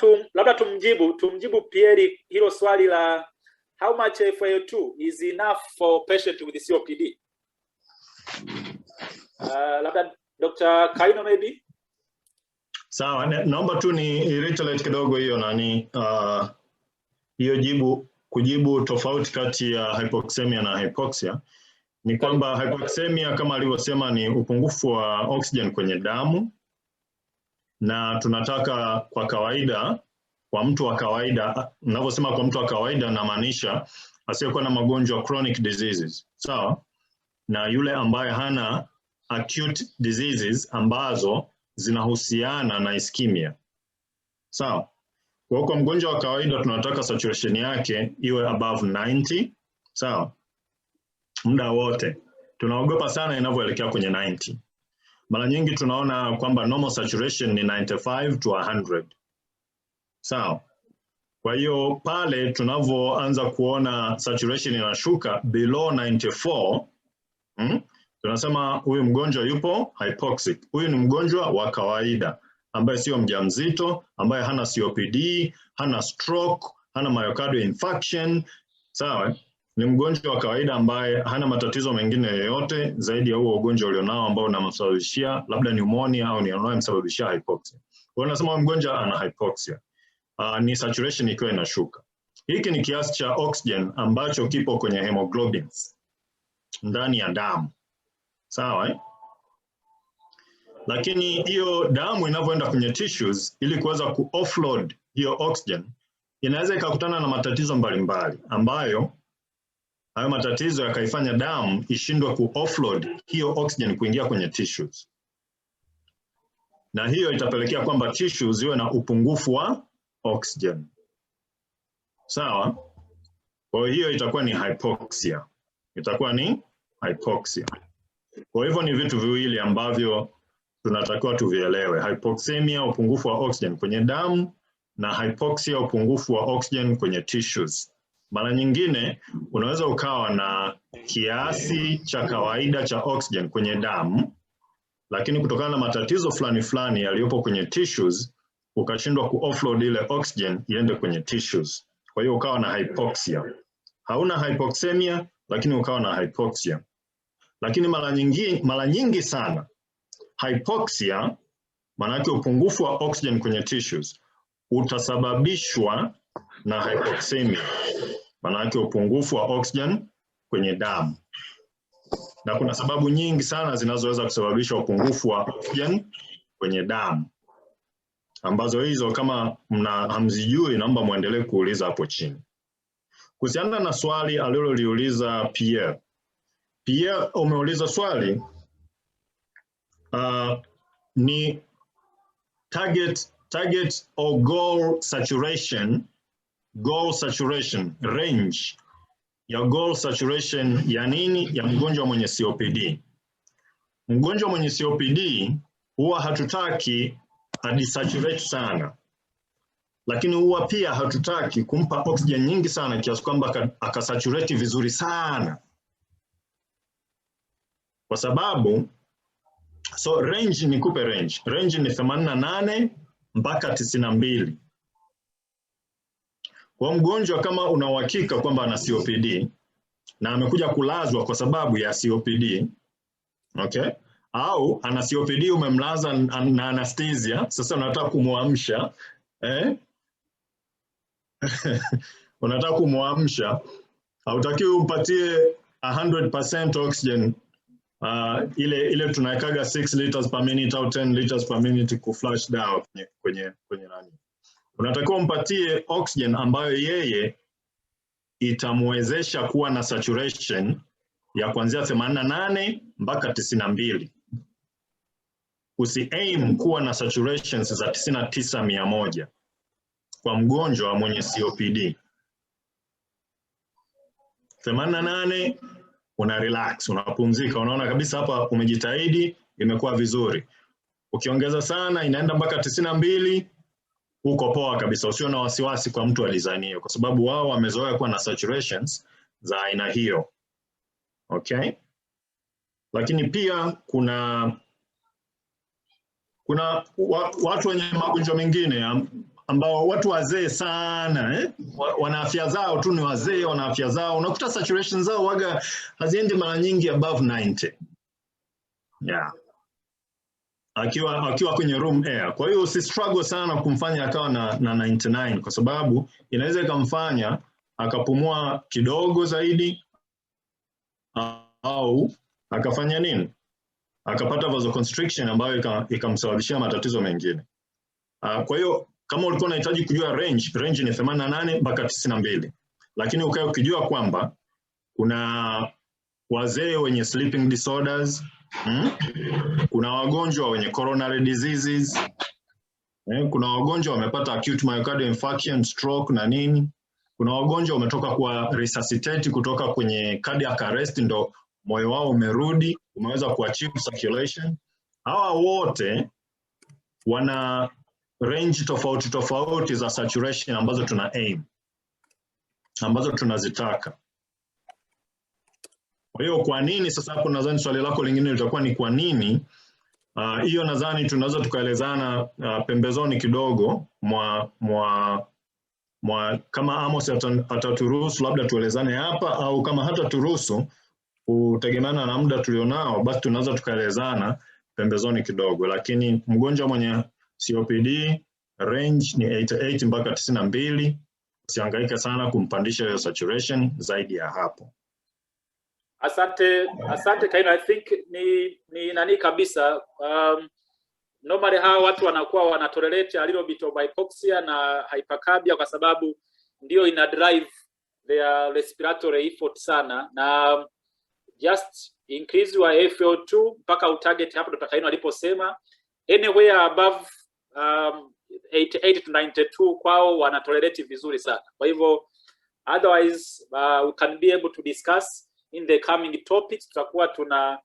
tumjibu Pierre hilo swali la how much FiO2 is enough for patient with COPD. Labda Dr. Kaino maybe. Sawa, naomba tu ni reiterate kidogo hiyo hiyo kujibu tofauti kati ya hypoxemia na hypoxia. Ni kwamba hypoxemia kama alivyosema ni upungufu wa oxygen kwenye damu, na tunataka kwa kawaida, kwa mtu wa kawaida, ninavyosema kwa mtu wa kawaida namaanisha asiyekuwa na magonjwa chronic diseases, sawa? Na yule ambaye hana acute diseases ambazo zinahusiana na ischemia. Sawa? Kwa mgonjwa wa kawaida tunataka saturation yake iwe above 90. Sawa? Muda wote. Tunaogopa sana inavyoelekea kwenye 90. Mara nyingi tunaona kwamba normal saturation ni 95 to 100. Sawa? Kwa hiyo pale tunavyoanza kuona saturation inashuka below 94, tunasema huyu mgonjwa yupo hypoxic. Huyu ni mgonjwa wa kawaida ambaye sio mjamzito, ambaye hana COPD, hana stroke, hana myocardial infarction. Sawa? Ni mgonjwa wa kawaida ambaye hana matatizo mengine yoyote zaidi ya huo ugonjwa ulionao ambao unamsababishia labda pneumonia au ni unayomsababishia hypoxia. Kwa hiyo nasema mgonjwa ana hypoxia. Ni saturation ikiwa inashuka. Hiki ni kiasi cha oxygen ambacho kipo kwenye hemoglobins ndani ya damu. Sawa? Lakini hiyo damu inavyoenda kwenye tissues ili kuweza ku-offload hiyo oxygen, inaweza ikakutana na matatizo mbalimbali ambayo hayo matatizo yakaifanya damu ishindwe ku-offload hiyo oxygen kuingia kwenye tissues. Na hiyo itapelekea kwamba tissues ziwe na upungufu wa oxygen. Sawa? Kwa hiyo itakuwa ni hypoxia. Itakuwa ni hypoxia. Kwa hivyo ni vitu viwili ambavyo tunatakiwa tuvielewe. Hypoxemia, upungufu wa oxygen kwenye damu, na hypoxia, upungufu wa oxygen kwenye tissues. Mara nyingine unaweza ukawa na kiasi cha kawaida cha oxygen kwenye damu, lakini kutokana na matatizo fulani yaliyopo kwenye tissues, ukashindwa ku-offload ile oxygen iende kwenye tissues. Kwa hiyo ukawa na hypoxia. Hauna hypoxemia, lakini ukawa na hypoxia. Lakini mara nyingi sana hypoxia, maana yake upungufu wa oxygen kwenye tissues, utasababishwa na hypoxemia, maana yake upungufu wa oxygen kwenye damu. Na kuna sababu nyingi sana zinazoweza kusababisha upungufu wa oxygen kwenye damu, ambazo hizo kama hamzijui naomba muendelee kuuliza hapo chini. Kuhusiana na swali aliloliuliza Pierre. Pierre umeuliza swali ni target or goal saturation range ya goal saturation ya nini? Ya mgonjwa mwenye COPD. Mgonjwa mwenye COPD huwa hatutaki adisaturate sana, lakini huwa pia hatutaki kumpa oxygen nyingi sana kiasi kwamba akasaturate vizuri sana, kwa sababu range, nikupe range ni 88 mpaka 92. Kwa mgonjwa kama una uhakika kwamba ana COPD na amekuja kulazwa kwa sababu ya COPD, okay, au ana COPD umemlaza na anesthesia, sasa unataka kumuamsha, unataka kumuamsha, hautaki umpatie 100% oxygen, ile tunawekaga 6 liters per minute au 10 liters per minute ku flush down kwenye nani. Unatakiwa umpatie oxygen ambayo yeye itamwezesha kuwa na saturation ya kuanzia 88 mpaka 92. Usi-aim kuwa na saturations za 99-100 kwa mgonjwa mwenye COPD. 88 una relax, unapumzika, unaona kabisa hapa umejitahidi, imekuwa vizuri. Ukiongeza sana inaenda mpaka 92, uko poa kabisa, usio na wasiwasi kwa mtu wa design hiyo, kwa sababu wao wamezoea kuwa na saturations za aina hiyo. Okay? Lakini pia kuna watu wenye magonjwa mengine ambao watu wazee sana, wana afya zao tu ni wazee, wana afya zao, unakuta saturation zao waga haziendi mara nyingi above 90. Yeah. Akiwa kwenye room air. Kwa hiyo usi struggle sana kumfanya akawa na 99, kwa sababu inaweza ikamfanya akapumua kidogo zaidi, au akafanya nini? Akapata vasoconstriction ambayo ikamsababishia matatizo mengine. Kwa hiyo kama ulikuwa unahitaji kujua range ni 88 mpaka 92. Lakini ukae ukijua kwamba kuna wazee wenye sleeping disorders, Kuna wagonjwa wenye coronary diseases. Kuna wagonjwa wamepata acute myocardial infarction, stroke na nini. Kuna wagonjwa wametoka kwa resuscitate kutoka kwenye cardiac arrest, ndo moyo wao umerudi, umeweza kuachieve circulation. Hawa wote wana range tofauti tofauti za saturation ambazo tuna aim, ambazo tunazitaka. Kwa hiyo kwa nini sasa, hapo nadhani swali lako lingine litakuwa ni kwa nini. Hiyo nadhani tunaweza tukaelezana pembezoni kidogo kama Amos ataturuhusu labda tuelezane hapa, au kama hata turuhusu kutegemeana na muda tulionao, basi tunaweza tukaelezana pembezoni kidogo. Lakini mgonjwa mwenye COPD range ni 88 mpaka 92. Usihangaike sana kumpandisha hiyo saturation zaidi ya hapo. Asante Kaino. I think ni nani kabisa, normally hawa watu wanakuwa wanatolerate a little bit of hypoxia na hypercarbia kwa sababu ndio ina drive their respiratory effort sana, na just increase your FiO2 mpaka utarget hapo Dr. Kaino aliposema anywhere above 88 to 92 kwao wanatolerate vizuri sana. Kwa hivyo otherwise we can be able to discuss in the coming topics. Tutakuwa tuna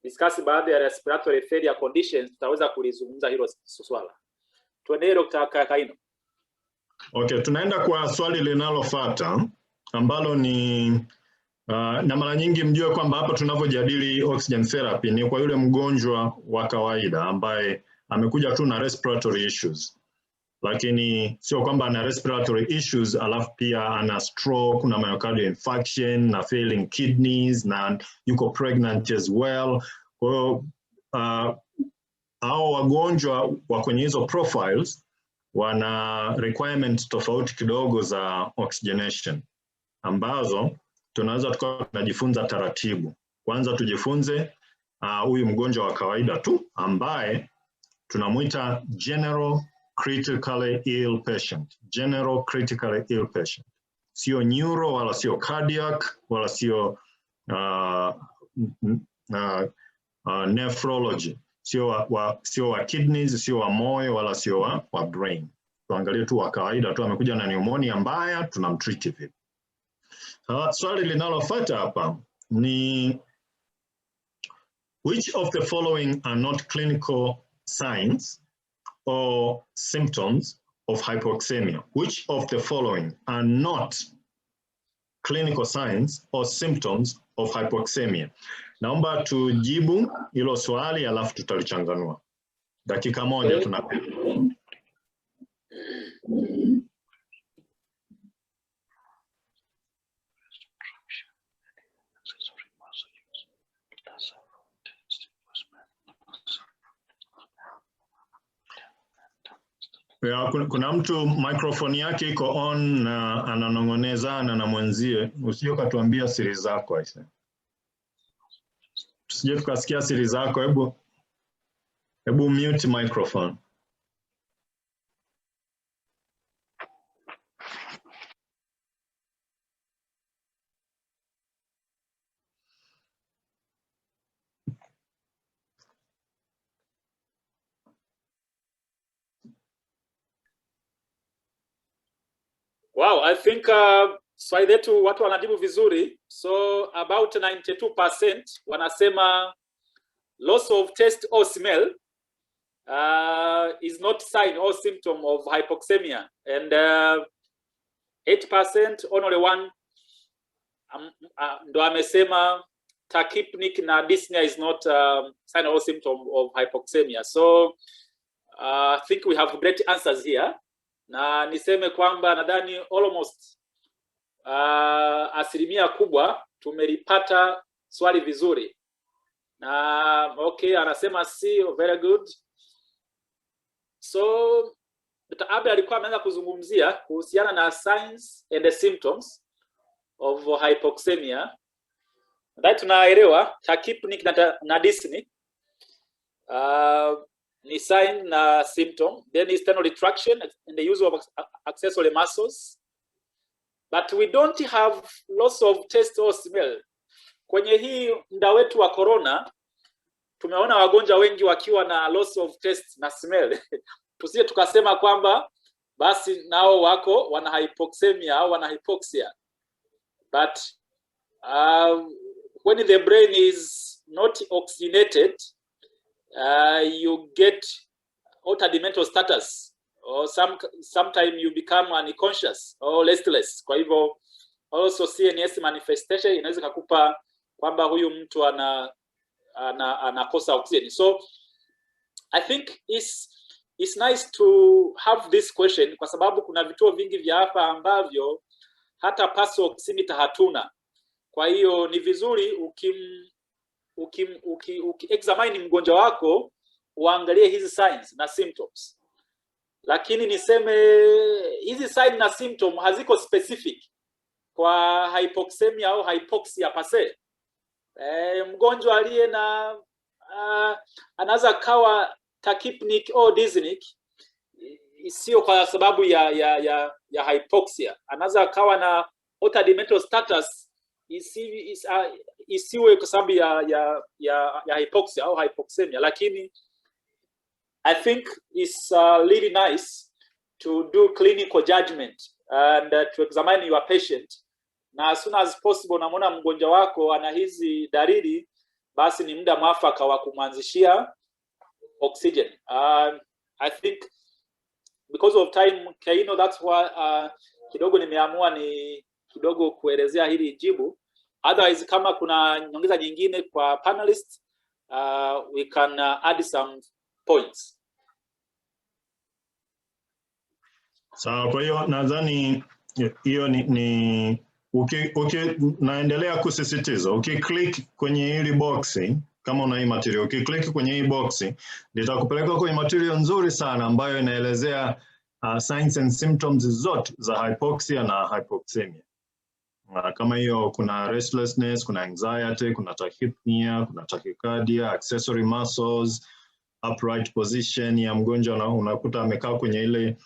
discuss baadhi ya respiratory failure conditions, tutaweza kulizungumza hilo swala. Tuendelee Dr. Kaino. Okay, tunaenda kwa swali linalofuata ambalo ni na mara nyingi mjue kwamba hapa tunavyojadili oxygen therapy ni kwa yule mgonjwa wa kawaida ambaye amekuja tu na respiratory issues, lakini sio kwamba ana respiratory issues alafu pia ana stroke na myocardial infarction na failing kidneys na yuko pregnant as well. Kwa hiyo hao wagonjwa wa kwenye hizo profiles wana requirements tofauti kidogo za oxygenation ambazo tunaweza tukawa tunajifunza taratibu. Kwanza tujifunze huyu mgonjwa wa kawaida tu ambaye tunamuita general critically ill patient. General critically ill patient. Sio neuro wala sio cardiac wala sio nephrology. Sio wa kidneys, sio wa moyo wala sio wa brain. Tuangalie tu wa kawaida tu amekuja na pneumonia mbaya, tunamtreat vipi. Swali linalofuata hapa ni which of the following are not clinical signs or symptoms of hypoxemia? Which of the following are not clinical signs or symptoms of hypoxemia? Naomba tujibu hilo swali alafu tutalichanganua. Dakika moja tunapewa. Kuna mtu microphone yake iko on na ananong'onezana na mwenzie. Usije ukatuambia siri zako aise. Tusije tukasikia siri zako, hebu mute microphone. Wow, I think swali letu watu wanajibu vizuri. So about 92% wanasema loss of taste or smell is not sign or symptom of hypoxemia, and 8% only one ndo amesema tachypnic na dyspnea is not sign or symptom of hypoxemia. So I think we have great answers here. Na niseme kwamba nadhani almost asilimia kubwa tumelipata swali vizuri. Na okay, anasema si, very good. So Dr. Abel alikuwa ameanza kuzungumzia kuhusiana na signs and the symptoms of hypoxemia. Nadhani tunaelewa tachypnic na dyspnea ni sign na symptom, then external retraction and the use of accessory muscles, but we don't have loss of taste or smell. Kwenye hii muda wetu wa corona tumeona wagonjwa wengi wakiwa na loss of taste na smell. Tusije tukasema kwamba basi nao wako wana hypoxemia au wana hypoxia. But when the brain is not oxygenated, you get altered mental status, or sometimes you become unconscious or restless. Kwa hivyo also CNS manifestation inaweza kukupa kwamba huyu mtu anakosa oxygen. So I think it's nice to have this question, kwa sababu kuna vituo vingi vya hapa ambavyo hata pulse oximeter hatuna. Kwa hiyo ni vizuri examine mgonjwa wako, uangalie hizi signs na symptoms. Lakini niseme hizi signs na symptoms haziko specific kwa hypoxemia au hypoxia per se. Mgonjwa aliye na anaweza kawa tachypnic au dyspnic, sio kwa sababu ya hypoxia. Anaweza kawa na altered mental status, isiwe kwa sababu ya hypoxia au hypoxemia. Lakini I think it's really nice to do clinical judgment and to examine your patient, na as soon as possible unamwona mgonjwa wako ana hizi dalili, basi ni muda mwafaka wa kumwanzishia oxygen. I think because of time, Kaino, that's why kidogo nimeamua ni kidogo kuelezea hili jibu. Otherwise, kama kuna nyongeza nyingine kwa panelists, we can add some points. Sawa, kwa hiyo nadhani hiyo ni naendelea kusisitiza, ukiklik kwenye hili boxi, kama una hii material, ukiklik kwenye hii boxi, litakupeleka kwenye material nzuri sana ambayo inaelezea signs and symptoms zote za hypoxia na hypoxemia. Kama hiyo, kuna restlessness, kuna anxiety, kuna tachypnea, kuna tachycardia, accessory muscles, upright position ya mgonjwa, unakuta amekaa kwenye ile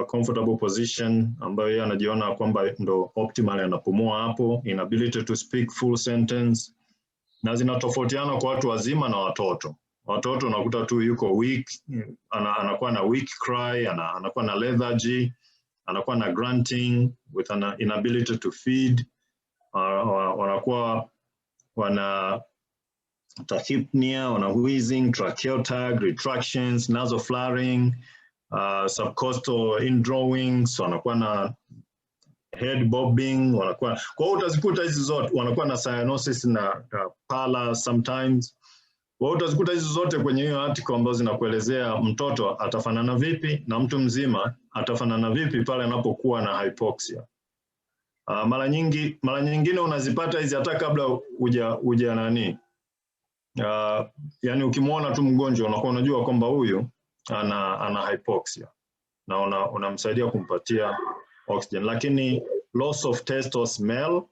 comfortable position ambayo yeye anajiona kwamba ndo optimal anapumua hapo, inability to speak full sentence, na zinatofautiana kwa watu wazima na watoto. Watoto unakuta tu yuko weak, anakuwa na weak cry, anakuwa na lethargy, anakuwa na grunting with an inability to feed, wanakuwa wana tachypnea, wana wheezing, tracheal tag, retractions, nasal flaring, subcostal indrawing, so wanakuwa na head bobbing, wanakuwa, kwa utazikuta hizi zote, wanakuwa na cyanosis na pallor sometimes. Kwa utazikuta hizi zote kwenye hiyo article ambazo zinakuelezea mtoto atafanana vipi na mtu mzima atafanana vipi pale anapokuwa na hypoxia. Mara nyingine unazipata hizi hata kabla uja nani. Yani ukimwona tu mgonjwa unakuwa unajua kwamba huyu ana hypoxia na unamsaidia kumpatia oxygen, lakini loss of taste or smell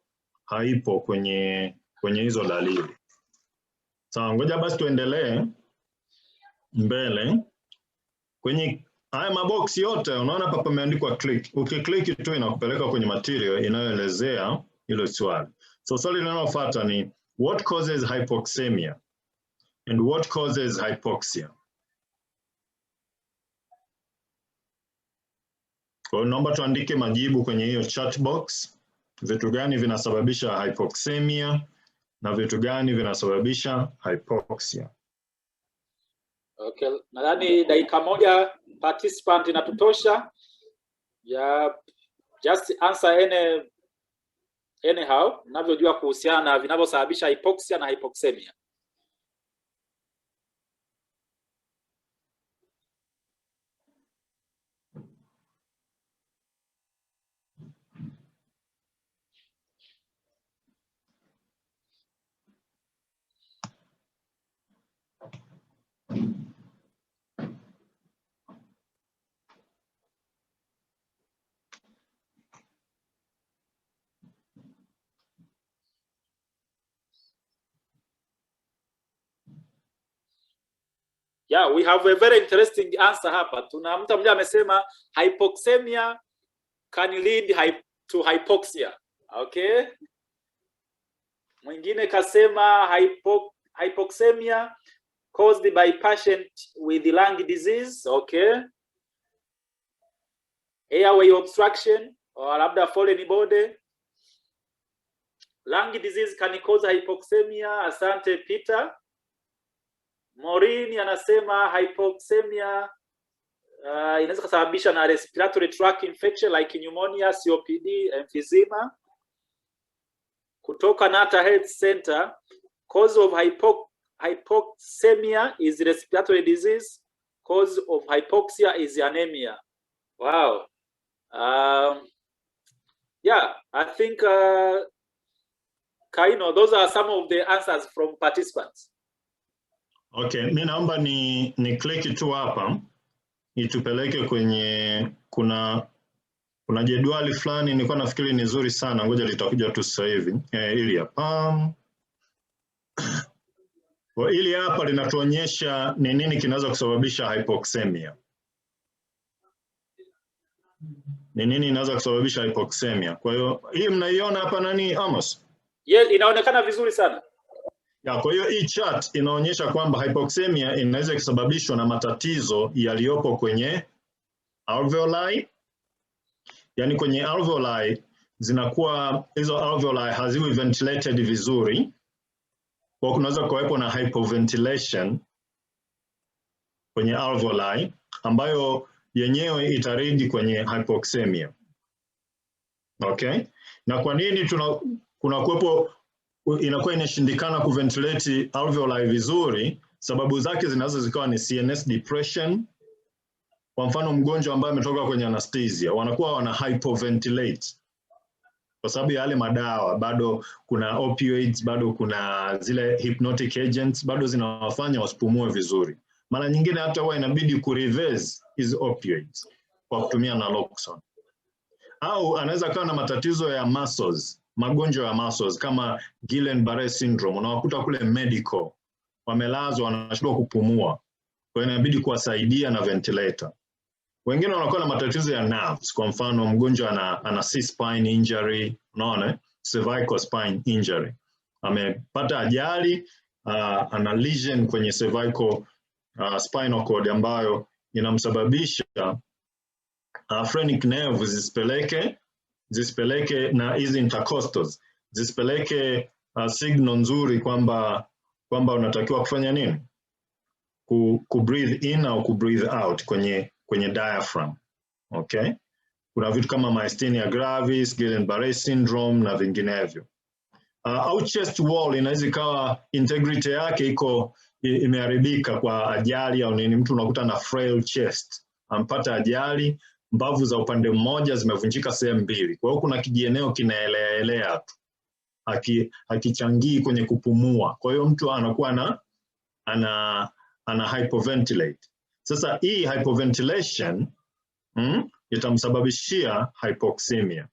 haipo kwenye hizo dalili. Sawa, ngoja basi tuendelee mbele. Kwenye haya maboksi yote unaona hapa pameandikwa click. Ukiklik tu inakupeleka kwenye material inayoelezea hilo swali. So swali linalofuata ni what causes hypoxemia and what causes hypoxia? Kwa hiyo naomba tuandike majibu kwenye hiyo chat box. Vitu gani vinasababisha hypoxemia na vitu gani vinasababisha hypoxia? Okay, nadhani dakika moja participant inatutosha. Just answer anyhow unavyojua kuhusiana na vinavyosababisha hypoxia na hypoxemia. Yeah, we have a very interesting answer hapa. Tuna mtu mmoja amesema hypoxemia can lead to hypoxia. Okay? Mwingine kasema hypoxemia caused by patient with lung disease, okay. Airway obstruction or labda foreign body. Lung disease can cause hypoxemia. Asante Peter. Maureen anasema hypoxemia inaweza kusababisha na respiratory tract infection like pneumonia, COPD, emphysema. Kutoka Nata Health Center, cause of hypoxemia is respiratory disease. Cause of hypoxia is anemia. Wow. Yeah, I think Kaino, those are some of the answers from participants. Okay, mimi naomba ni click tu hapa itupeleke kwenye kuna jedwali fulani nilikuwa nafikiri ni nzuri sana, ngoja litakuja tu sasa hivi. Ili hapa. Ili hapa linatuonyesha ni nini kinaweza kusababisha hypoxemia. Ni nini inaweza kusababisha hypoxemia? Kwa hiyo hii mnaiona hapa nani Amos? Yes, inaonekana vizuri sana. Ya, kwa hiyo hii chart inaonyesha kwamba hypoxemia inaweza kusababishwa na matatizo yaliyopo kwenye alveoli. Yaani kwenye alveoli zinakuwa hizo alveoli haziwi ventilated vizuri. Kwa kunaweza kuwepo na hypoventilation kwenye alveoli ambayo yenyewe itarudi kwenye hypoxemia. Okay? Na kwa nini kuna kuwepo inakuwa inashindikana kuventilate alveoli vizuri? Sababu zake zinaweza zikawa ni CNS depression. Kwa mfano mgonjwa ambaye ametoka kwenye anesthesia, wanakuwa wana hypoventilate. Kwa sababu ya yale madawa, bado kuna opioids, bado kuna zile hypnotic agents, bado zinawafanya wasipumue vizuri. Mara nyingine hata huwa inabidi kureverse hizo opioids kwa kutumia naloxone. Au anaweza kuwa na matatizo ya muscles, magonjwa ya muscles kama Guillain-Barré syndrome. Unawakuta kule medical, wamelazwa wanashindwa kupumua. Kwa hiyo inabidi kuwasaidia na ventilator. Wengine wanakuwa na matatizo ya nerves, kwa mfano mgonjwa ana C-spine injury, unaona, cervical spine injury. Amepata ajali, ana lesion kwenye cervical spinal cord ambayo inamsababisha phrenic nerve zisipeleke na hizi intercostals, zisipeleke signal nzuri kwamba unatakiwa kufanya nini? Ku breathe in au ku breathe out kwenye diaphragm. Okay? Kuna vitu kama myasthenia gravis, Guillain-Barré syndrome na vinginevyo. Au chest wall inaweza ikawa integrity yake imeharibika kwa ajali au nini. Mtu unakuta na frail chest, ampata ajali, mbavu za upande mmoja zimevunjika sehemu mbili. Kwa hiyo kuna kijieneo kinaelea tu, hakichangii kwenye kupumua. Kwa hiyo mtu anakuwa ana hypoventilate. Sasa hii hypoventilation itamsababishia hypoxemia.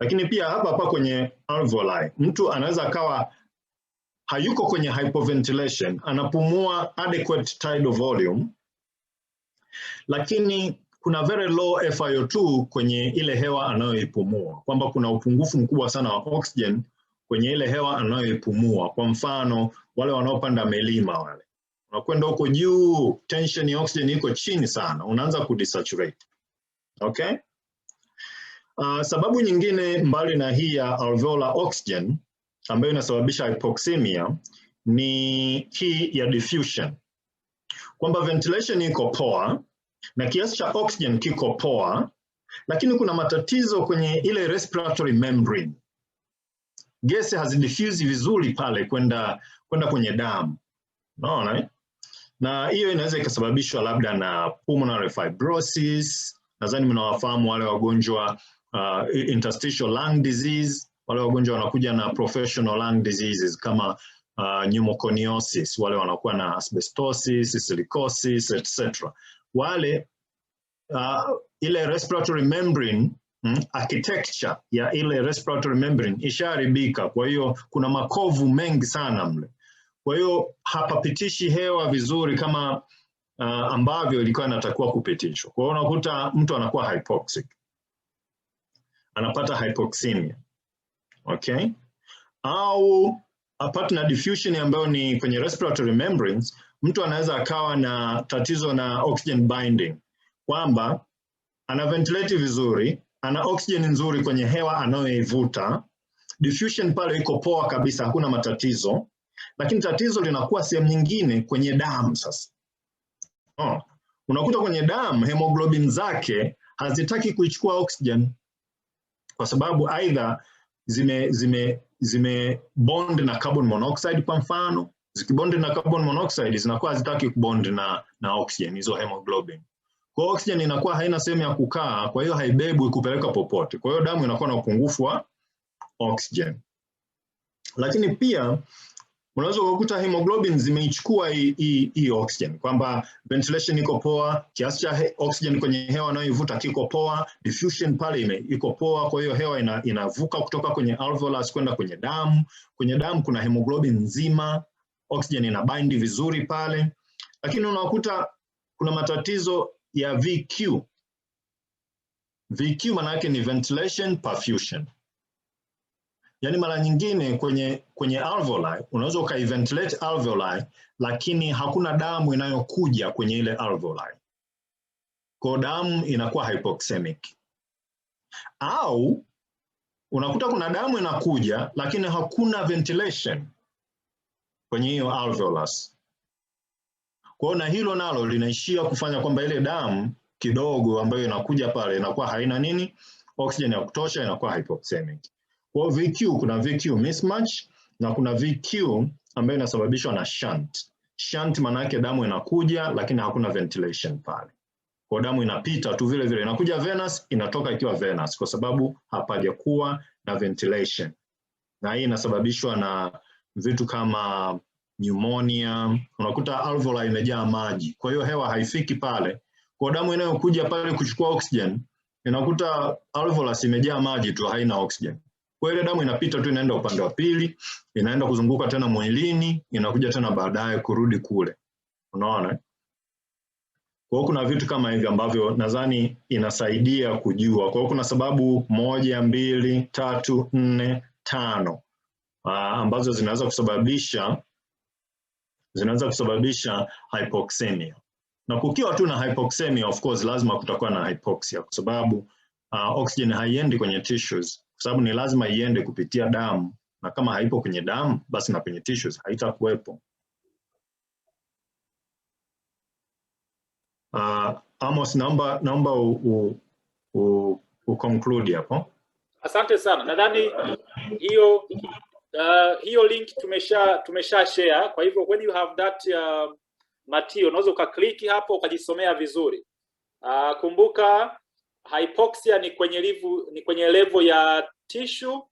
Lakini pia hapa kwenye alveoli, mtu anaweza akawa hayuko kwenye hypoventilation, anapumua adequate tidal volume, lakini kuna very low FiO2 kwenye ile hewa anayoipumua, kwamba kuna upungufu mkubwa sana wa oxygen kwenye ile hewa anayoipumua. Kwa mfano wale wanaopanda milima wale, unakwenda huko juu, tension ya oxygen iko chini sana, unaanza kudesaturate. Okay? Sababu nyingine mbali na hii ya alveolar oxygen ambayo inasababisha hypoxemia ni hii ya diffusion. Kwamba ventilation iko poa na kiasi cha oxygen kiko poa, lakini kuna matatizo kwenye ile respiratory membrane. Gesi hazidifuse vizuri pale kwenda kwenye damu. Unaona? Na hiyo inaweza ikasababishwa labda na pulmonary fibrosis. Nadhani mnawafahamu wale wagonjwa interstitial lung disease, wale wagonjwa wanakuja na professional lung diseases kama pneumoconiosis, wale wanakuwa na asbestosis, silicosis, etc. Wale ile respiratory membrane architecture ya ile respiratory membrane ishaharibika, kwa hiyo kuna makovu mengi sana mle. Kwa hiyo hapapitishi hewa vizuri kama ambavyo ilikuwa inatakiwa kupitishwa. Kwa hiyo unakuta mtu anakuwa hypoxic, anapata hypoxemia. Okay? Au apart na diffusion ambayo ni kwenye respiratory membranes, mtu anaweza akawa na tatizo na oxygen binding, kwamba ana ventilate vizuri, ana oxygen nzuri kwenye hewa anayoivuta, diffusion pale iko poa kabisa, hakuna matatizo, lakini tatizo linakuwa sehemu nyingine kwenye damu. Sasa unakuta kwenye damu hemoglobin zake hazitaki kuichukua oxygen, kwa sababu either zime bond na carbon monoxide. Kwa mfano, zikibond na carbon monoxide zinakuwa hazitaki kubond na oxygen, hizo hemoglobin. Kwa oxygen inakuwa haina sehemu ya kukaa, kwa hiyo haibebwi kupeleka popote. Kwa hiyo damu inakuwa na upungufu wa oxygen. Lakini pia unaweza kukuta hemoglobin zimeichukua hii oxygen, kwamba ventilation iko poa, kiasi cha oxygen kwenye hewa anayoivuta kiko poa, diffusion pale iko poa, kwa hiyo hewa inavuka kutoka kwenye alveolus kwenda kwenye damu. Kwenye damu kuna hemoglobin nzima, oxygen ina bind vizuri pale, lakini unakuta kuna matatizo ya VQ. VQ maana yake ni ventilation perfusion. Yaani mara nyingine kwenye alveoli unaweza ukaiventilate alveoli, lakini hakuna damu inayokuja kwenye ile alveoli. Kwa damu inakuwa hypoxemic. Au unakuta kuna damu inakuja lakini hakuna ventilation kwenye hiyo alveolus. Kwa hiyo na hilo nalo linaishia kufanya kwamba ile damu kidogo ambayo inakuja pale inakuwa haina nini? Oxygen ya kutosha, inakuwa hypoxemic. Kwa VQ kuna VQ mismatch na kuna VQ ambayo inasababishwa na shunt. Shunt maana yake damu inakuja lakini hakuna ventilation pale. Kwa damu inapita tu vile vile, inakuja venous, inatoka ikiwa venous kwa sababu hapajakuwa na ventilation. Na hii inasababishwa na vitu kama pneumonia. Unakuta alveoli imejaa maji, kwa hiyo hewa haifiki pale. Kwa damu inayokuja pale kuchukua oxygen, inakuta alveolus imejaa maji tu, haina oxygen. Kwa ile damu inapita tu, inaenda upande wa pili, inaenda kuzunguka tena mwilini, inakuja tena baadaye kurudi kule. Unaona? Kwa hiyo kuna vitu kama hivi ambavyo nadhani inasaidia kujua. Kwa hiyo kuna sababu 1, 2, 3, 4, 5 ambazo zinaweza kusababisha hypoxemia. Na kukiwa tu na hypoxemia, of course lazima kutakuwa na hypoxia, kwa sababu oxygen haiendi kwenye tissues, kwa sababu ni lazima iende kupitia damu, na kama haipo kwenye damu basi na kwenye tissues haitakuwepo. Amos, naomba conclude hapo. Asante sana. Nadhani hiyo link tumesha share. Kwa hivyo when you have that material unaweza ukaklik hapo ukajisomea vizuri. Kumbuka hypoxia ni kwenye level ya tissue,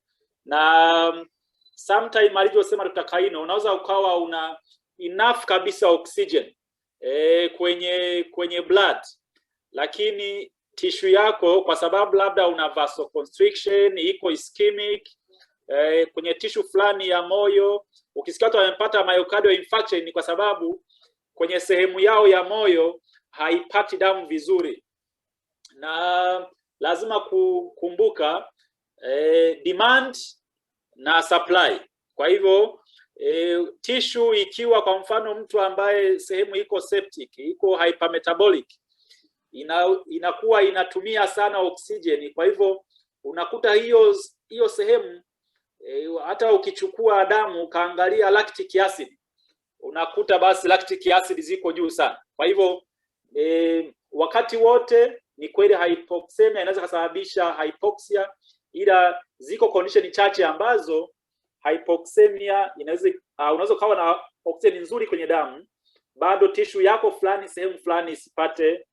na sometime alivyosema Dr. Kaino, unaweza ukawa una enough kabisa oxygen kwenye blood, lakini tissue yako kwa sababu labda una vasoconstriction, iko ischemic, kwenye tissue fulani ya moyo, ukisikia watu wamepata myocardial infarction ni kwa sababu kwenye sehemu yao ya moyo haipati damu vizuri. Na lazima kukumbuka demand na supply. Kwa hivyo tissue ikiwa kwa mfano mtu ambaye sehemu iko septic, iko hypermetabolic, inakuwa inatumia sana oksijeni. Kwa hivyo unakuta hiyo sehemu hata ukichukua damu kaangalia lactic acid, unakuta basi lactic acid ziko juu sana. Kwa hivyo wakati wote ni kweli hypoxemia inaweza kusababisha hypoxia, ila ziko condition chache ambazo hypoxemia unaweza kawa na oxygen nzuri kwenye damu, bado tissue yako fulani sehemu fulani isipate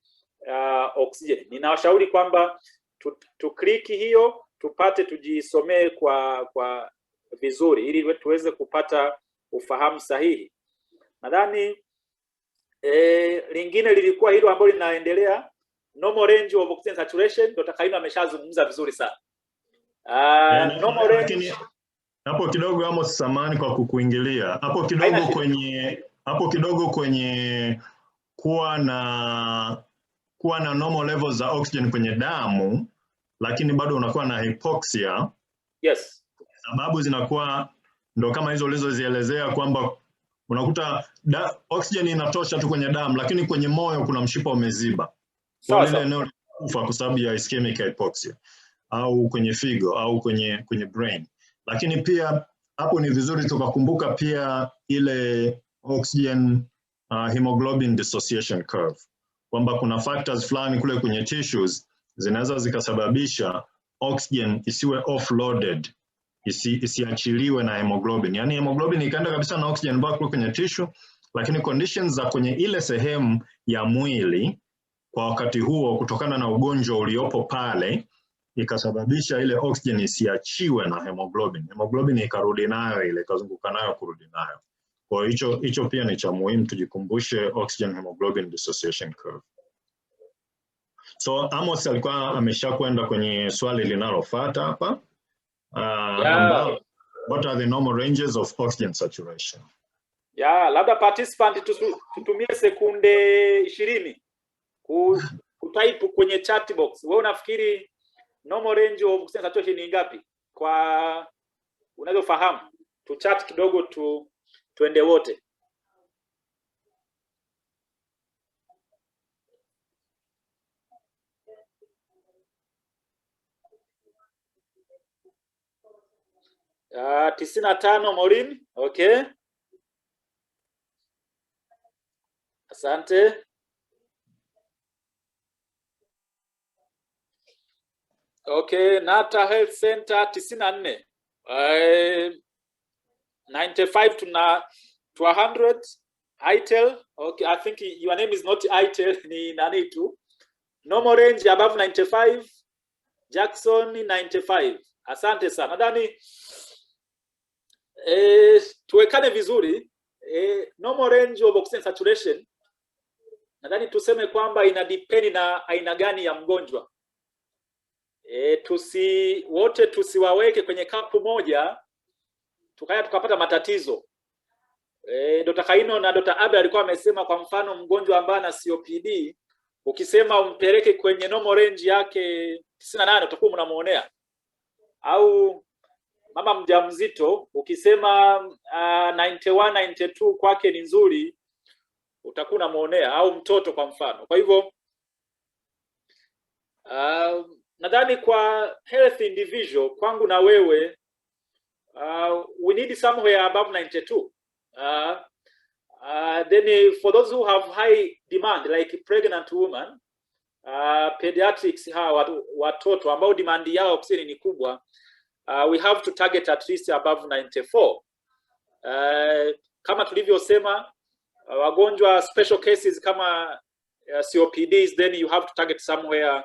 oxygen. Ninawashauri kwamba tukliki hiyo tujisomee kwa vizuri ili tuweze kupata ufahamu sahihi. Nadhani lingine lilikuwa hilo ambalo linaendelea, normal range of oxygen saturation. Dr. Kaino ameshazungumza vizuri sana. Normal range hapo kidogo Amos, samahani kwa kukuingilia. Hapo kidogo kwenye kuwa na normal levels za oxygen kwenye damu lakini bado unakuwa na hypoxia. Yes. Sababu zinakuwa ndo kama hizo ulizozielezea kwamba unakuta oxygen inatosha tu kwenye damu, lakini kwenye moyo kuna mshipa umeziba. Kwa lile eneo kufa kwa sababu ya ischemic hypoxia, au kwenye figo au kwenye brain. Lakini pia hapo ni vizuri tukakumbuka pia ile oxygen hemoglobin dissociation curve, kwamba kuna factors fulani kule kwenye tissues zinaweza zikasababisha oxygen isiwe offloaded, isiachiliwe na hemoglobin. Yani hemoglobin ikaenda kabisa na oxygen mpaka kule kwenye tissue, lakini conditions za kwenye ile sehemu ya mwili kwa wakati huo kutokana na ugonjwa uliopo pale ikasababisha ile oxygen isiachiwe na hemoglobin. Hemoglobin ikarudi nayo ile, ikazunguka nayo kurudi nayo. Kwa hicho pia ni cha muhimu tujikumbushe, oxygen hemoglobin dissociation curve. So Amos alikuwa ameshakwenda kwenye swali linalofuata hapa. Ambao, what are the normal ranges of oxygen saturation? Labda participant tutumie sekunde 20 kutype kwenye chat box. Wewe unafikiri normal range of oxygen saturation ni ngapi? Kwa unavyofahamu, tu chat kidogo tuende wote. Ah, 95 Maureen. Okay. Asante. Okay, Nata Health Center 94. 95 to 100. ITEL. Okay, I think your name is not ITEL, ni nani tu. Normal range above 95. Jackson 95. Asante sana. Nadhani tuwekane vizuri. Normal range of oxygen saturation, nadhani tuseme kwamba ina depend na aina gani ya mgonjwa. Wote tusiwaweke kwenye kapu moja tukapata matatizo. Dr. Kaino na Dr. Abe alikuwa amesema, kwa mfano mgonjwa ambaye ana COPD ukisema umpeleke kwenye normal range yake 98 utakuwa mnamuonea. Au mama mjamzito ukisema 91 92 kwake ni nzuri utakuwa unamuonea, au mtoto kwa mfano. Kwa hivyo nadhani kwa health individual, kwangu na wewe, we need somewhere above 92. Then for those who have high demand like pregnant women, pediatrics, hawa watoto ambao demand yao oxygen ni kubwa, we have to target at least above 94. Kama tulivyosema, wagonjwa special cases kama COPDs, then you have to target somewhere,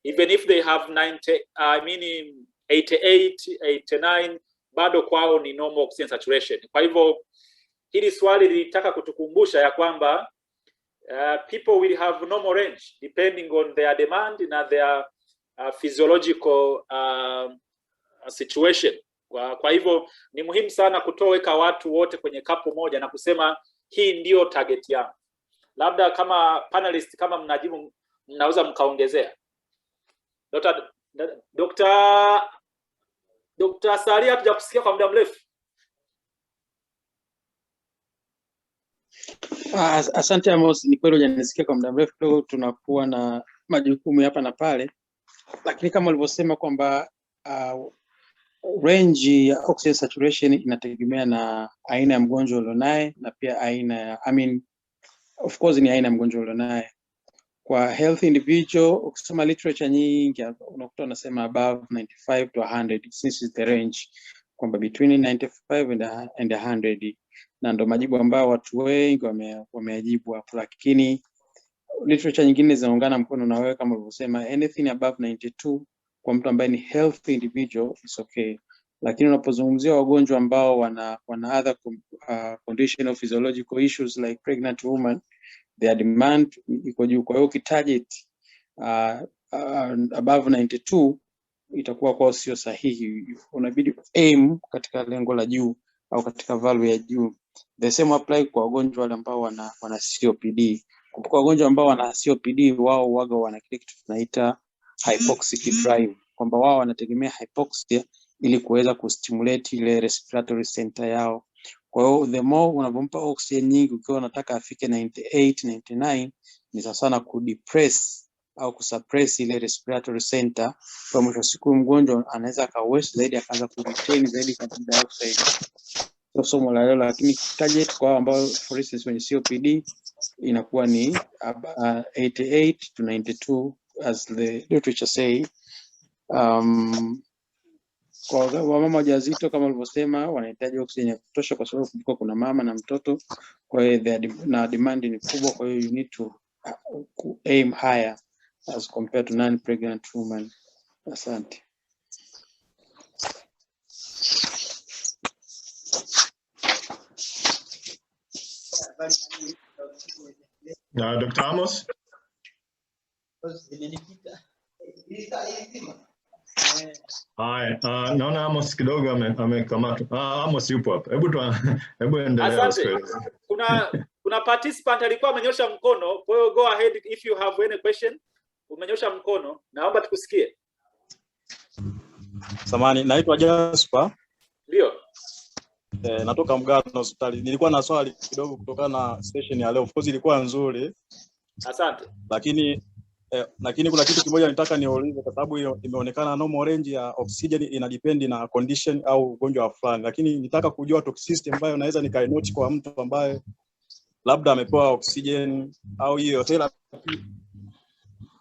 even if they have 88, 89, bado kwao ni normal oxygen saturation. Kwa hivyo hili swali lilitaka kutukumbusha ya kwamba people will have normal range depending on their demand na their physiological situation. Kwa hivyo ni muhimu sana kutoweka watu wote kwenye kapu moja na kusema hii ndio target yangu. Labda kama panelist, kama mnajibu, mnaweza mkaongezea. Dr. Saria, tujakusikia kwa muda mrefu. Asante Amos, ni kweli hujanisikia kwa muda mrefu, kidogo tunakuwa na majukumu hapa na pale, lakini kama ulivyosema kwamba range ya oxygen saturation inategemea na aina ya mgonjwa ulionaye na pia aina ya, of course ni aina ya mgonjwa ulionaye. Kwa health individual, ukisoma literature nyingi unakuta wanasema above 95 to 100, since is the range, kwamba between 95 and 100, na ndo majibu ambayo watu wengi wameajibu hapo. Lakini literature nyingine zinaungana mkono na wewe kama ulivyosema, anything above 92 kwa mtu ambaye ni health individual is okay. Lakini unapozungumzia wagonjwa ambao wana other condition of physiological issues like pregnant women, their demand iko juu. Kwa hiyo ukitarget above 92 itakuwa kwa sio sahihi. Unabidi aim katika lengo la juu au katika value ya juu. The same apply kwa wagonjwa wale ambao wana COPD. Kwa wagonjwa ambao wana COPD, wao waga wana kile kitu tunaita hypoxic drive, kwamba wao wanategemea hypoxia ili kuweza kustimulate ile respiratory center yao. Kwa hiyo the more unapompa oxygen nyingi, ukiwa unataka afike 98, 99, ni sasa na kudepress au kusuppress ile respiratory center. Kwa mwisho siku mgonjwa anaweza akawesi zaidi, akaanza kuretain zaidi carbon dioxide. Somo la leo, lakini target kwa ambao for instance when COPD inakuwa ni 88 to 92 as the literature say. Kwa wamama wajawazito kama walivyosema, wanahitaji oxygen ya kutosha, kwa sababu kumbuka kuna mama na mtoto, kwa hiyo na demand ni kubwa. Kwa hiyo you need to aim higher as compared to non-pregnant women. Asante. Dr. Amos? Haya, naona Amos kidogo amekamata. Amos yupo hapa. Hebu endelea. Kuna participant alikuwa amenyosha mkono, kwa hiyo go ahead if you have any question. Umenyosha mkono, naomba tukusikie. Samani, naitwa Jasper. Ndio. Natoka Mgano hospitali. Nilikuwa na swali kidogo kutokana na session ya leo. Of course ilikuwa nzuri. Asante. Lakini kuna kitu kimoja nitaka niulize, kwa sababu imeonekana normal range ya oxygen ina depend na condition au ugonjwa fulani. Lakini nitaka kujua toxicity ambayo naweza nikainote kwa mtu ambaye labda amepewa oxygen au hiyo therapy,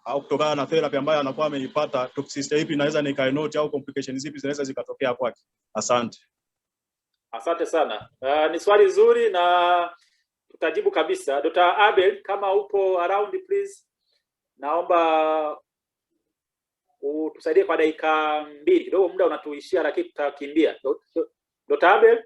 au kutokana na therapy ambayo anakuwa ameipata, toxicity ipi naweza nikainote au complications zipi zinaweza zikatokea kwake. Asante. Asante sana. Ni swali zuri na tutajibu kabisa. Dr. Abel, kama upo around please, naomba utusaidie kwa dakika 2. Kidogo muda unatuishia, lakini tutakimbia. Dr. Abel?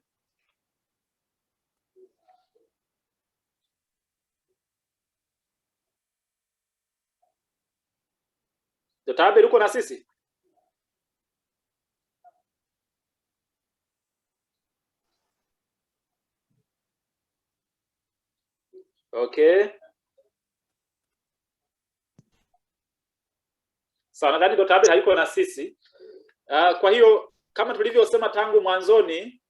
Dr. Abel, uko na sisi? Okay. Sawa, nadhani Dr. Abel hayuko na sisi. Kwa hiyo kama tulivyosema tangu mwanzoni,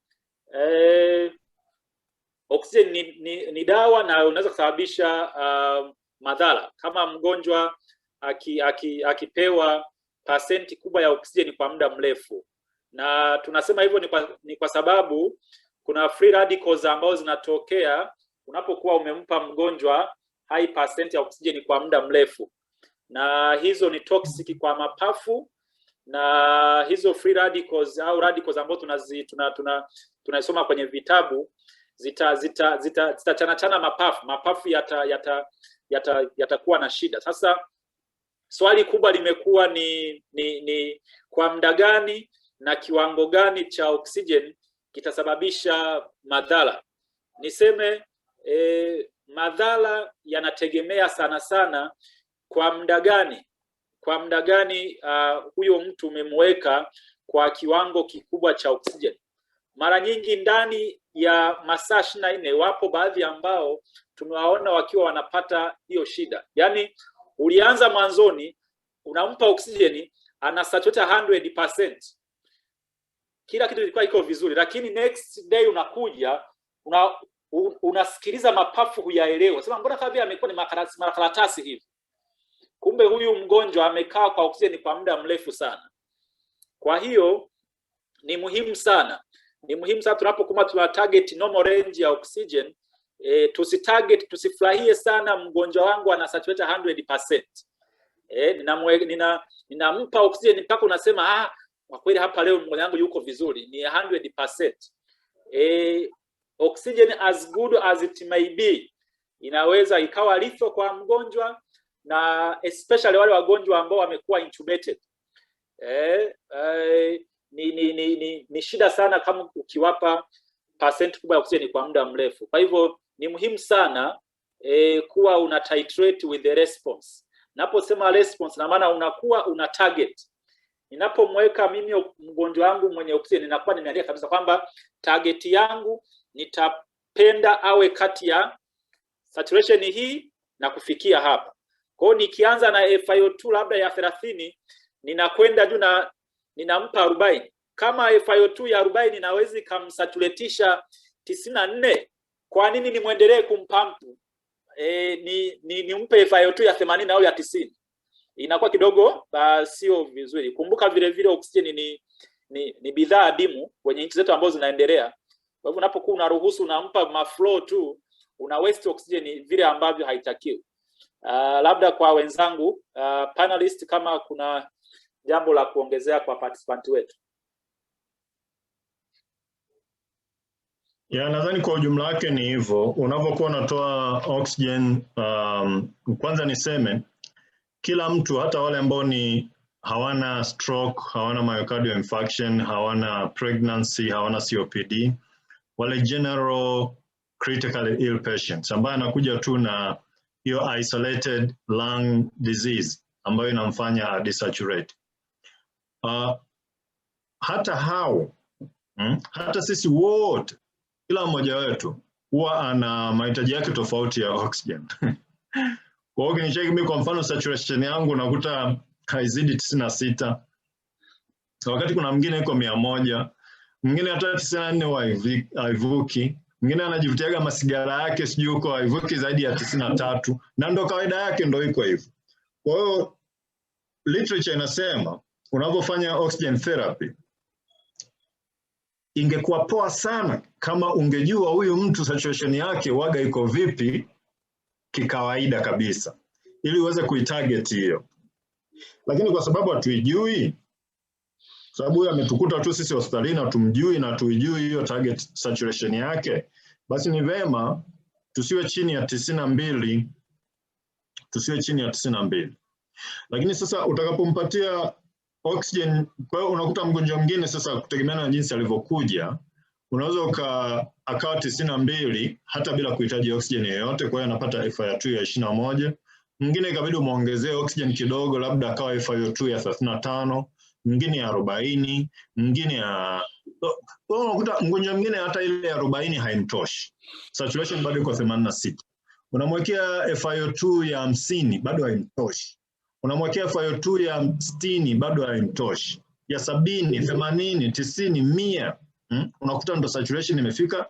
oxygen ni dawa na unaweza kusababisha madhara kama mgonjwa akipewa pasenti kubwa ya oxygen kwa muda mrefu. Na tunasema hivyo ni kwa sababu kuna free radicals ambazo zinatokea unapokuwa umempa mgonjwa high percent ya oxygen kwa muda mrefu, na hizo ni toxic kwa mapafu, na hizo free radicals au radicals ambazo tunasoma kwenye vitabu zitachana mapafu yatakuwa na shida. Sasa swali kubwa limekuwa ni kwa muda gani na kiwango gani cha oxygen kitasababisha madhara. Niseme madhara yanategemea sana kwa muda gani huyo mtu umemweka kwa kiwango kikubwa cha oxygen. Mara nyingi ndani ya masaa 24 wapo baadhi ambao tumewaona wakiwa wanapata hiyo shida. Yaani ulianza mwanzoni unampa oxygen ana saturate 100%. Kila kitu kilikuwa iko vizuri, lakini next day unakuja unasikiliza mapafu huyaelewa. Sema mbona kama amekuwa ni makaratasi hivi. Kumbe huyu mgonjwa amekaa kwa oxygen kwa muda mrefu sana. Kwa hiyo ni muhimu sana tunapokuwa tuna target normal range ya oxygen, tusifurahie sana mgonjwa wangu ana saturate 100%. Ninampa oxygen mpaka unasema kwa kweli hapa leo mgonjwa wangu yuko vizuri, ni 100%. Oxygen as good as it may be inaweza ikawa lethal kwa mgonjwa, na especially wale wagonjwa ambao wamekuwa intubated. Ni shida sana kama ukiwapa percent kubwa ya oxygen kwa muda mrefu. Kwa hivyo ni muhimu sana kuwa una titrate with the response. Naposema response na maana unakuwa una target. Ninapomweka mimi mgonjwa wangu mwenye oxygen, ninakuwa nimeandika kabisa kwamba target yangu nitapenda awe kati ya saturation hii na kufikia hapa. Kwa hiyo nikianza na FiO2 labda ya 30, ninakwenda juu na ninampa 40. kama FiO2 ya 40 inaweza ikamsaturatisha 94, kwa nini nimwendelee kumpampu? Nimpe FiO2 ya 80 au ya 90? Inakuwa kidogo sio vizuri. Kumbuka vile vile oksijeni ni bidhaa adimu kwenye nchi zetu ambazo zinaendelea. Kwa hivyo unapokuwa unaruhusu unampa maflow tu, una waste oksijeni vile ambavyo haitakiwi. Labda kwa wenzangu panelist, kama kuna jambo la kuongezea kwa participant wetu. Ya, nadhani kwa ujumla wake ni hivyo. Unapokuwa unatoa oxygen, kwanza niseme kila mtu, hata wale ambao hawana stroke, hawana myocardial infarction, hawana pregnancy, hawana COPD, wale general critically ill patients ambaye anakuja tu na hiyo isolated lung disease ambayo inamfanya desaturate. Hata hao, hata sisi wote, kila mmoja wetu huwa ana mahitaji yake tofauti ya oxygen. Kwa hiyo ukinicheki mimi kwa mfano saturation yangu nakuta haizidi 96. Wakati kuna mwingine iko 100, mwingine hata 94 haivuki, mwingine anajivutiaga masigara yake sijui uko haivuki zaidi ya 93, na ndo kawaida yake ndo iko hivyo. Kwa hiyo literature inasema unapofanya oxygen therapy, ingekuwa poa sana kama ungejua huyu mtu saturation yake waga iko vipi kikawaida kabisa, ili uweze kuitarget hiyo. Lakini kwa sababu hatuijui, sababu huyu ametukuta tu sisi hospitalini na tumjui na tuijui hiyo target saturation yake, basi ni vema tusiwe chini ya 92, tusiwe chini ya 92. Lakini sasa utakapompatia oxygen, kwa hiyo unakuta mgonjwa mwingine sasa kutegemeana na jinsi alivyokuja, unaweza akawa 92 hata bila kuhitaji oxygen yoyote, kwa hiyo anapata FiO2 ya 21. Mwingine ikabidi umuongezee oxygen kidogo, labda akawa FiO2 ya 35, mwingine ya 40, mwingine ya... Kwa hiyo unakuta mgonjwa mwingine hata ile ya 40 haimtoshi. Saturation bado iko 86. Unamwekea FiO2 ya 50 bado haimtoshi. Unamwekea FiO2 ya 60 bado haimtoshi. Ya 70, 80, 90, 100, unakuta ndo saturation imefika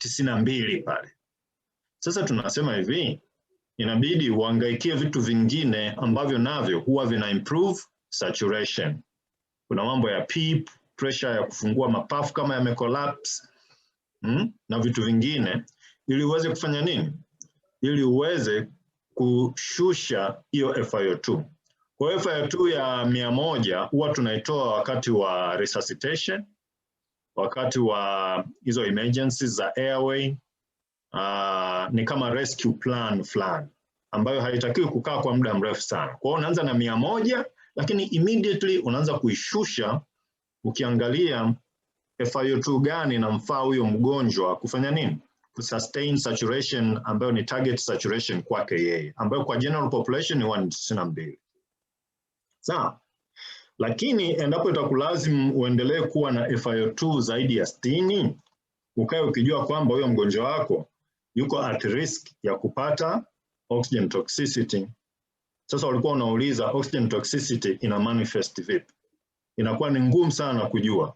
92 pale. Sasa tunasema hivi, inabidi uangaikie vitu vingine ambavyo navyo huwa vina improve saturation. Kuna mambo ya PEEP, pressure ya kufungua mapafu kama yamecollapse, na vitu vingine, ili uweze kufanya nini? Ili uweze kushusha hiyo FiO2. Kwa hiyo FiO2 ya 100 huwa tunaitoa wakati wa resuscitation, wakati wa hizo emergencies za airway, ni kama rescue plan fulani ambayo haitakiwi kukaa kwa muda mrefu sana. Kwa hiyo unaanza na 100, lakini immediately unaanza kuishusha ukiangalia FiO2 gani inamfaa huyo mgonjwa kufanya nini? Kusustain saturation ambayo ni target saturation kwake yeye, ambayo kwa general population ni 92. Sawa? Lakini endapo itakulazimu uendelee kuwa na FiO2 zaidi ya 60, ukae ukijua kwamba huyo mgonjwa wako yuko at risk ya kupata oxygen toxicity. Sasa walikuwa unauliza oxygen toxicity ina manifest vipi? Inakuwa ni ngumu sana kujua.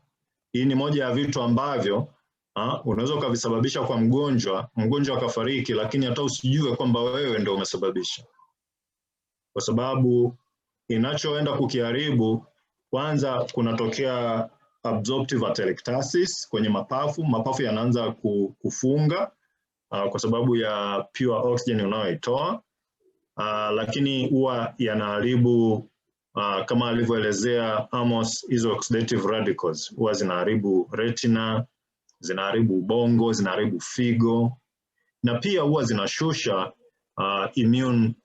Hii ni moja ya vitu ambavyo unaweza ukavisababisha kwa mgonjwa akafariki, lakini hata usijue kwamba wewe ndio umesababisha. Kwa sababu inachoenda kukiharibu, kwanza kunatokea absorptive atelectasis kwenye mapafu yanaanza kufunga kwa sababu ya pure oxygen unayoitoa, lakini huwa yanaharibu kama alivyoelezea Amos, hizo oxidative radicals huwa zinaharibu retina, zinaharibu ubongo, zinaharibu figo, na pia huwa zinashusha immune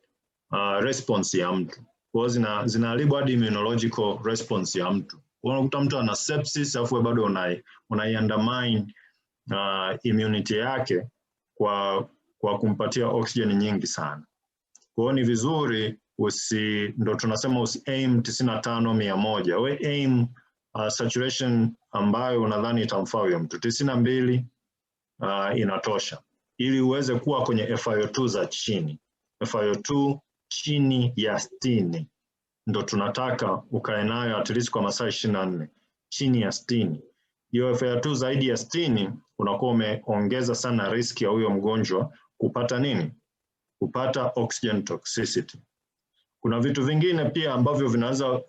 response ya mtu. Kwa hiyo zinaharibu hadi immunological response ya mtu. Unakuta mtu ana sepsis afu bado unaiandamine immunity yake kwa kumpatia oxygen nyingi sana. Kwa hiyo ni vizuri ndo tunasema usi aim 95 100. We aim saturation ambayo unadhani itamfaa huyo mtu. 92 inatosha ili uweze kuwa kwenye FiO2 za chini. FiO2 chini ya 60 ndo tunataka ukae nayo at least kwa masaa 24. chini ya 60. Hiyo FiO2 zaidi ya 60 unakuwa umeongeza sana riski ya huyo mgonjwa kupata nini? Kupata oxygen toxicity. Kuna vitu vingine pia ambavyo vinaweza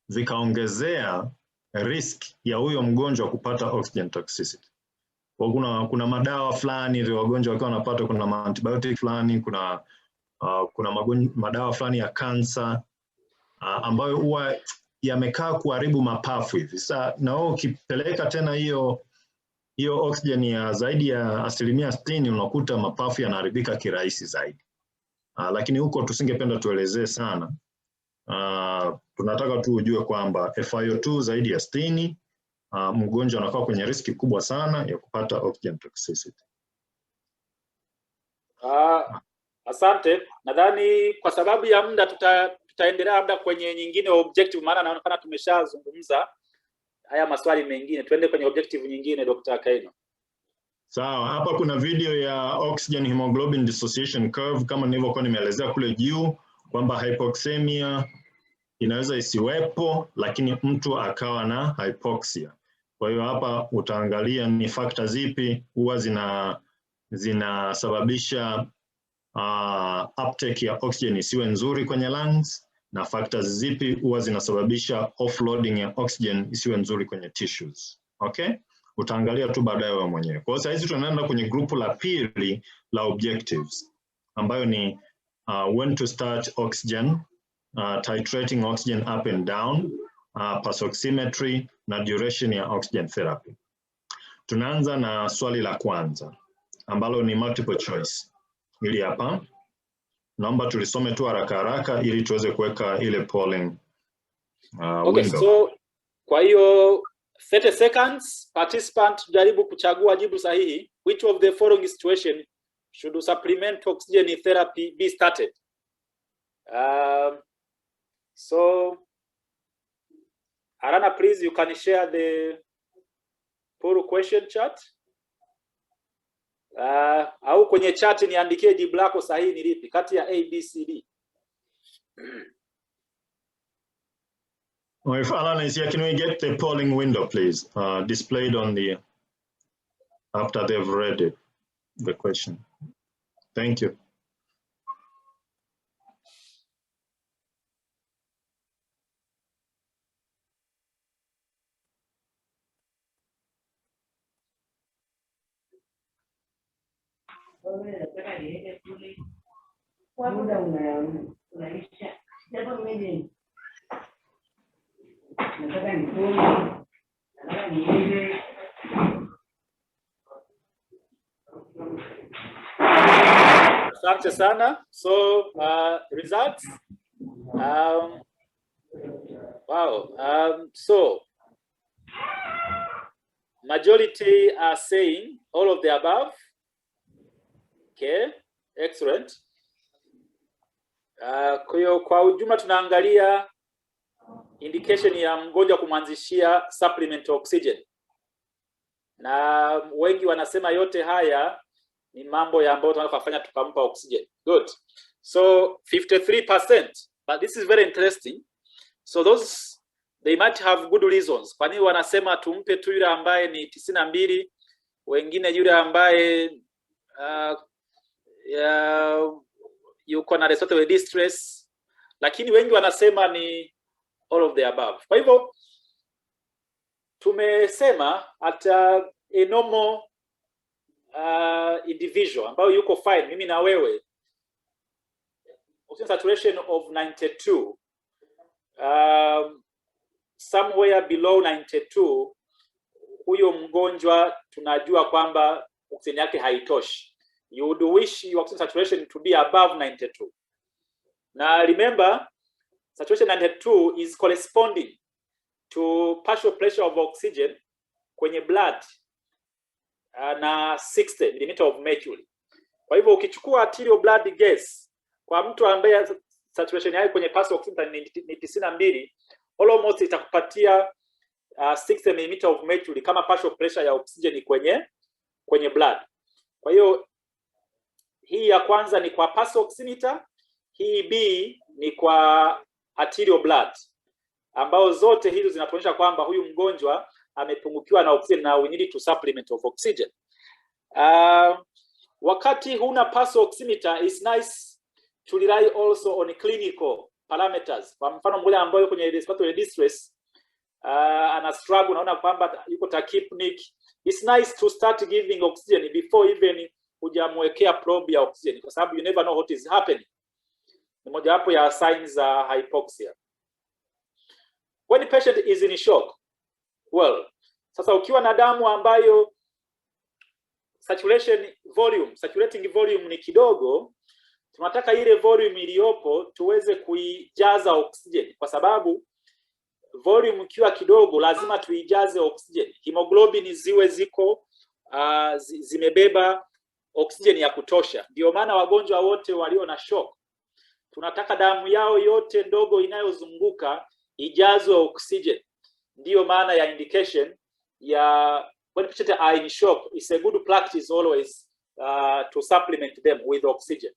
vikaongezea risk ya huyo mgonjwa kupata oxygen toxicity. Kuna madawa fulani vya wagonjwa wakiwa wanapata, kuna antibiotic fulani, kuna madawa fulani ya kansa ambayo huwa yamekaa kuharibu mapafu hivi. Sasa na wewe ukipeleka tena hiyo oxygen ya zaidi ya 60%, unakuta mapafu yanaharibika kirahisi zaidi. Lakini huko tusingependa tuelezee sana. Tunataka tu ujue kwamba FiO2 zaidi ya 60, mgonjwa anakuwa kwenye riski kubwa sana ya kupata oxygen toxicity. Asante. Nadhani kwa sababu ya muda tutaendelea labda kwenye nyingine objective, maana naonekana tumeshazungumza haya maswali mengine. Tuende kwenye objective nyingine, Dr. Kaino. Sawa, hapa kuna video ya oxygen hemoglobin dissociation curve kama nilivyokuwa nimeelezea kule juu kwamba hypoxemia inaweza isiwepo lakini mtu akawa na hypoxia. Kwa hiyo hapa utaangalia ni factors zipi huwa zinasababisha uptake ya oxygen isiwe nzuri kwenye lungs, na factors zipi huwa zinasababisha offloading ya oxygen isiwe nzuri kwenye tissues. Okay? Utaangalia tu baadaye wewe mwenyewe. Kwa hiyo sasa hizi tunaenda kwenye grupu la pili la objectives ambayo ni when to start oxygen, titrating oxygen up and down, pulse oximetry na duration ya oxygen therapy. Tunaanza na swali la kwanza ambalo ni multiple choice. Ili hapa naomba tulisome tu haraka ili tuweze kuweka ile polling okay, window. So kwa hiyo 30 seconds, participant jaribu kuchagua jibu sahihi. Which of the following situation should supplement oxygen therapy be started? So Arana, please, you can share the poll question chat. Au kwenye chat niandikie jibu lako sahihi ni lipi kati ya A, B, C, D. Well, if Alan is here, can we get the polling window, please, displayed on the, after they've read it, the question. Thank you. Asante sana. So results. Wow. So majority are saying all of the above. Okay, excellent. Kwa hiyo kwa ujumla tunaangalia indication ya mgonjwa kumwanzishia supplement oxygen, na wengi wanasema yote haya ni mambo ya ambayo tunaweza kufanya tukampa oxygen. Good. So 53%, but this is very interesting. So those, they might have good reasons. Kwa nini wanasema tumpe tu yule ambaye ni 92, wengine yule ambaye yuko na respiratory distress, lakini wengi wanasema ni all of the above. Kwa hivyo tumesema at a normal individual ambayo yuko fine, mimi na wewe, oxygen saturation of 92, somewhere below 92, huyo mgonjwa tunajua kwamba oxygen yake haitoshi. You would wish your oxygen saturation to be above 92. Now remember, saturation 92 is corresponding to partial pressure of oxygen kwenye blood na 60 mm of mercury. Kwa hivyo ukichukua arterial blood gas kwa mtu ambaye saturation yake kwenye partial oxygen ni 92, almost itakupatia 60 mm of mercury kama partial pressure ya oxygen kwenye blood. Kwa hiyo hii ya kwanza ni kwa pulse oximeter, hii B ni kwa arterial blood. ambao zote hizo zinatuonyesha kwamba huyu mgonjwa amepungukiwa na oxygen na we need to supplement of oxygen. Wakati huna pulse oximeter, is nice to rely also on clinical parameters. Kwa mfano mmoja ambaye yuko kwenye respiratory distress, ana struggle, unaona kwamba yuko tachypnic, it's nice to start giving oxygen before even hujamwekea probe ya oxygen, kwa sababu you never know what is happening. Ni moja wapo ya signs za hypoxia. When the patient is in shock, well, sasa ukiwa na damu ambayo saturating volume ni kidogo, tunataka ile volume iliyopo tuweze kuijaza oxygen, kwa sababu volume ikiwa kidogo lazima tuijaze oxygen. Hemoglobin ziwe ziko zimebeba oxygen ya kutosha. Ndio maana wagonjwa wote walio na shock tunataka damu yao yote ndogo inayozunguka ijazwe oxygen. Ndio maana ya indication ya when patients are in shock, it's a good practice always to supplement them with oxygen.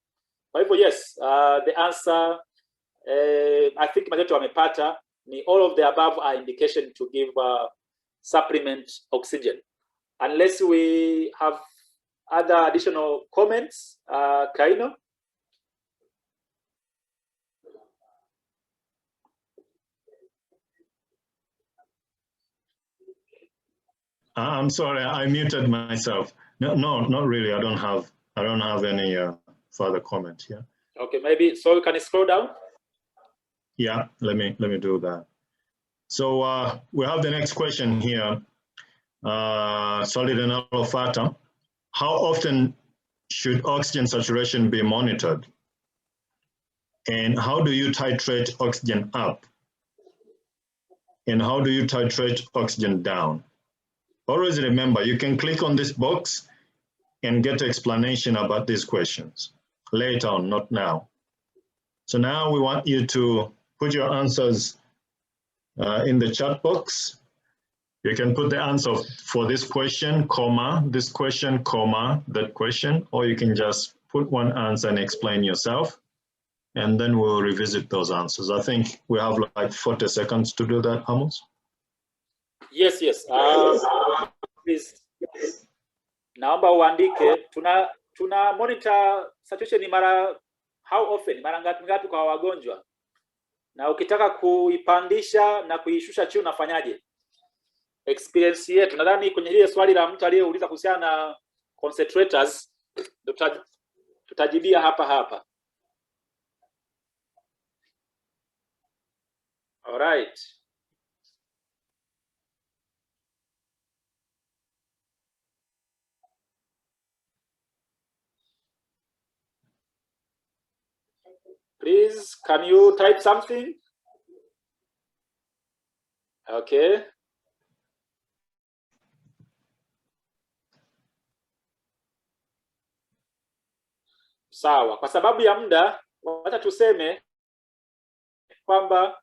Kwa hivyo yes, the answer I think mateto wamepata ni all of the above are indication to give supplement oxygen. Unless we have other additional comments, Kaino? I'm sorry, I muted myself. No, not really. I don't have any further comment here. Okay, maybe so. Can you scroll down? Yeah, let me do that. So we have the next question here. Solid and alpha. How often should oxygen saturation be monitored? And how do you titrate oxygen up? And how do you titrate oxygen down? Always remember, you can click on this box and get explanation about these questions later on, not now. So now we want you to put your answers in the chat box. You can put the answer for this question, comma, this question, comma, that question, or you can just put one answer and explain yourself, and then we'll revisit those answers. I think we have like 40 seconds to do that, Amos. Yes. Please. Naomba uandike, tuna monitor saturation mara how often, mara ngapi kwa wagonjwa, na ukitaka kuipandisha na kuishusha chini unafanyaje? Experience yetu, nadhani kwenye ile swali la mtu aliyeuliza kuhusiana na concentrators tutajibia hapa. All right. Please, can you type something? Okay. Sawa, kwa sababu ya muda, wacha tuseme kwamba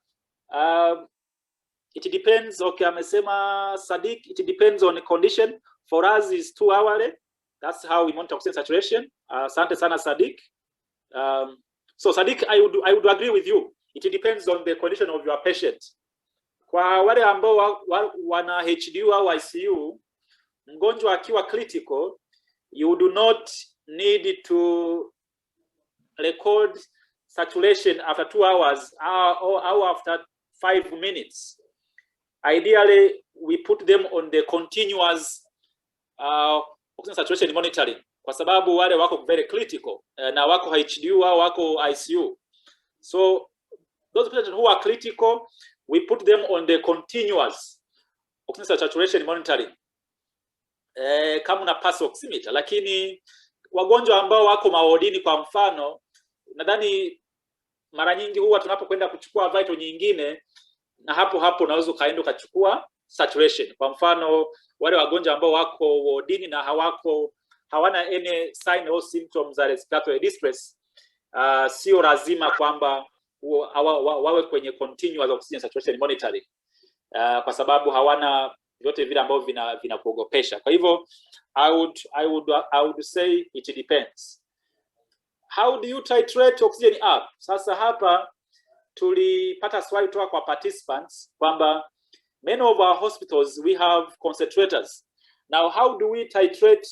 it depends. Okay, amesema Sadiq, it depends on the condition. For us is 2 hourly. That's how we monitor oxygen saturation. Asante sana Sadiq. So Sadiq, I would agree with you. It depends on the condition of your patient. Kwa wale ambao wana HDU au ICU, mgonjwa akiwa critical, you do not need to record saturation after 2 hours or after 5 minutes. Ideally, we put them on the continuous oxygen saturation monitoring, kwa sababu wale wako very critical na wako HDU au wako ICU. So those patients who are critical, we put them on the continuous oxygen saturation monitoring kama una pulse oximeter. Lakini wagonjwa ambao wako maodini, kwa mfano, nadhani mara nyingi huwa tunapokwenda kuchukua vital nyingine, na hapo unaweza kaenda ukachukua saturation. Kwa mfano, wale wagonjwa ambao wako wodini na hawana any sign or symptoms za respiratory distress, sio lazima kwamba wawe kwenye continuous oxygen saturation monitoring, kwa sababu hawana vyote vile ambavyo vinakuogopesha. Kwa hivyo I would say it depends. How do you titrate oxygen up? Sasa hapa tulipata swali kutoka kwa participants kwamba many of our hospitals we have concentrators. Now how do we titrate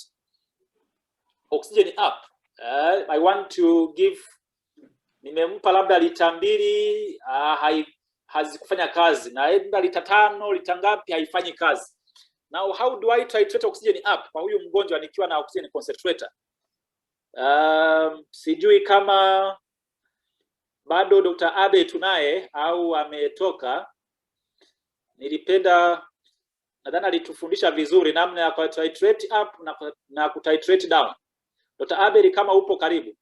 oxygen up? I want to give, nimempa labda lita 2, hazikufanya kazi, na lita 5, lita ngapi haifanyi kazi. Now how do I titrate oxygen up kwa huyu mgonjwa nikiwa na oxygen concentrator? Sijui kama bado Dr. Abe tunaye au ametoka. Nilipenda, nadhani alitufundisha vizuri namna ya titrate up na titrate down. Dr. Abe, kama upo karibu.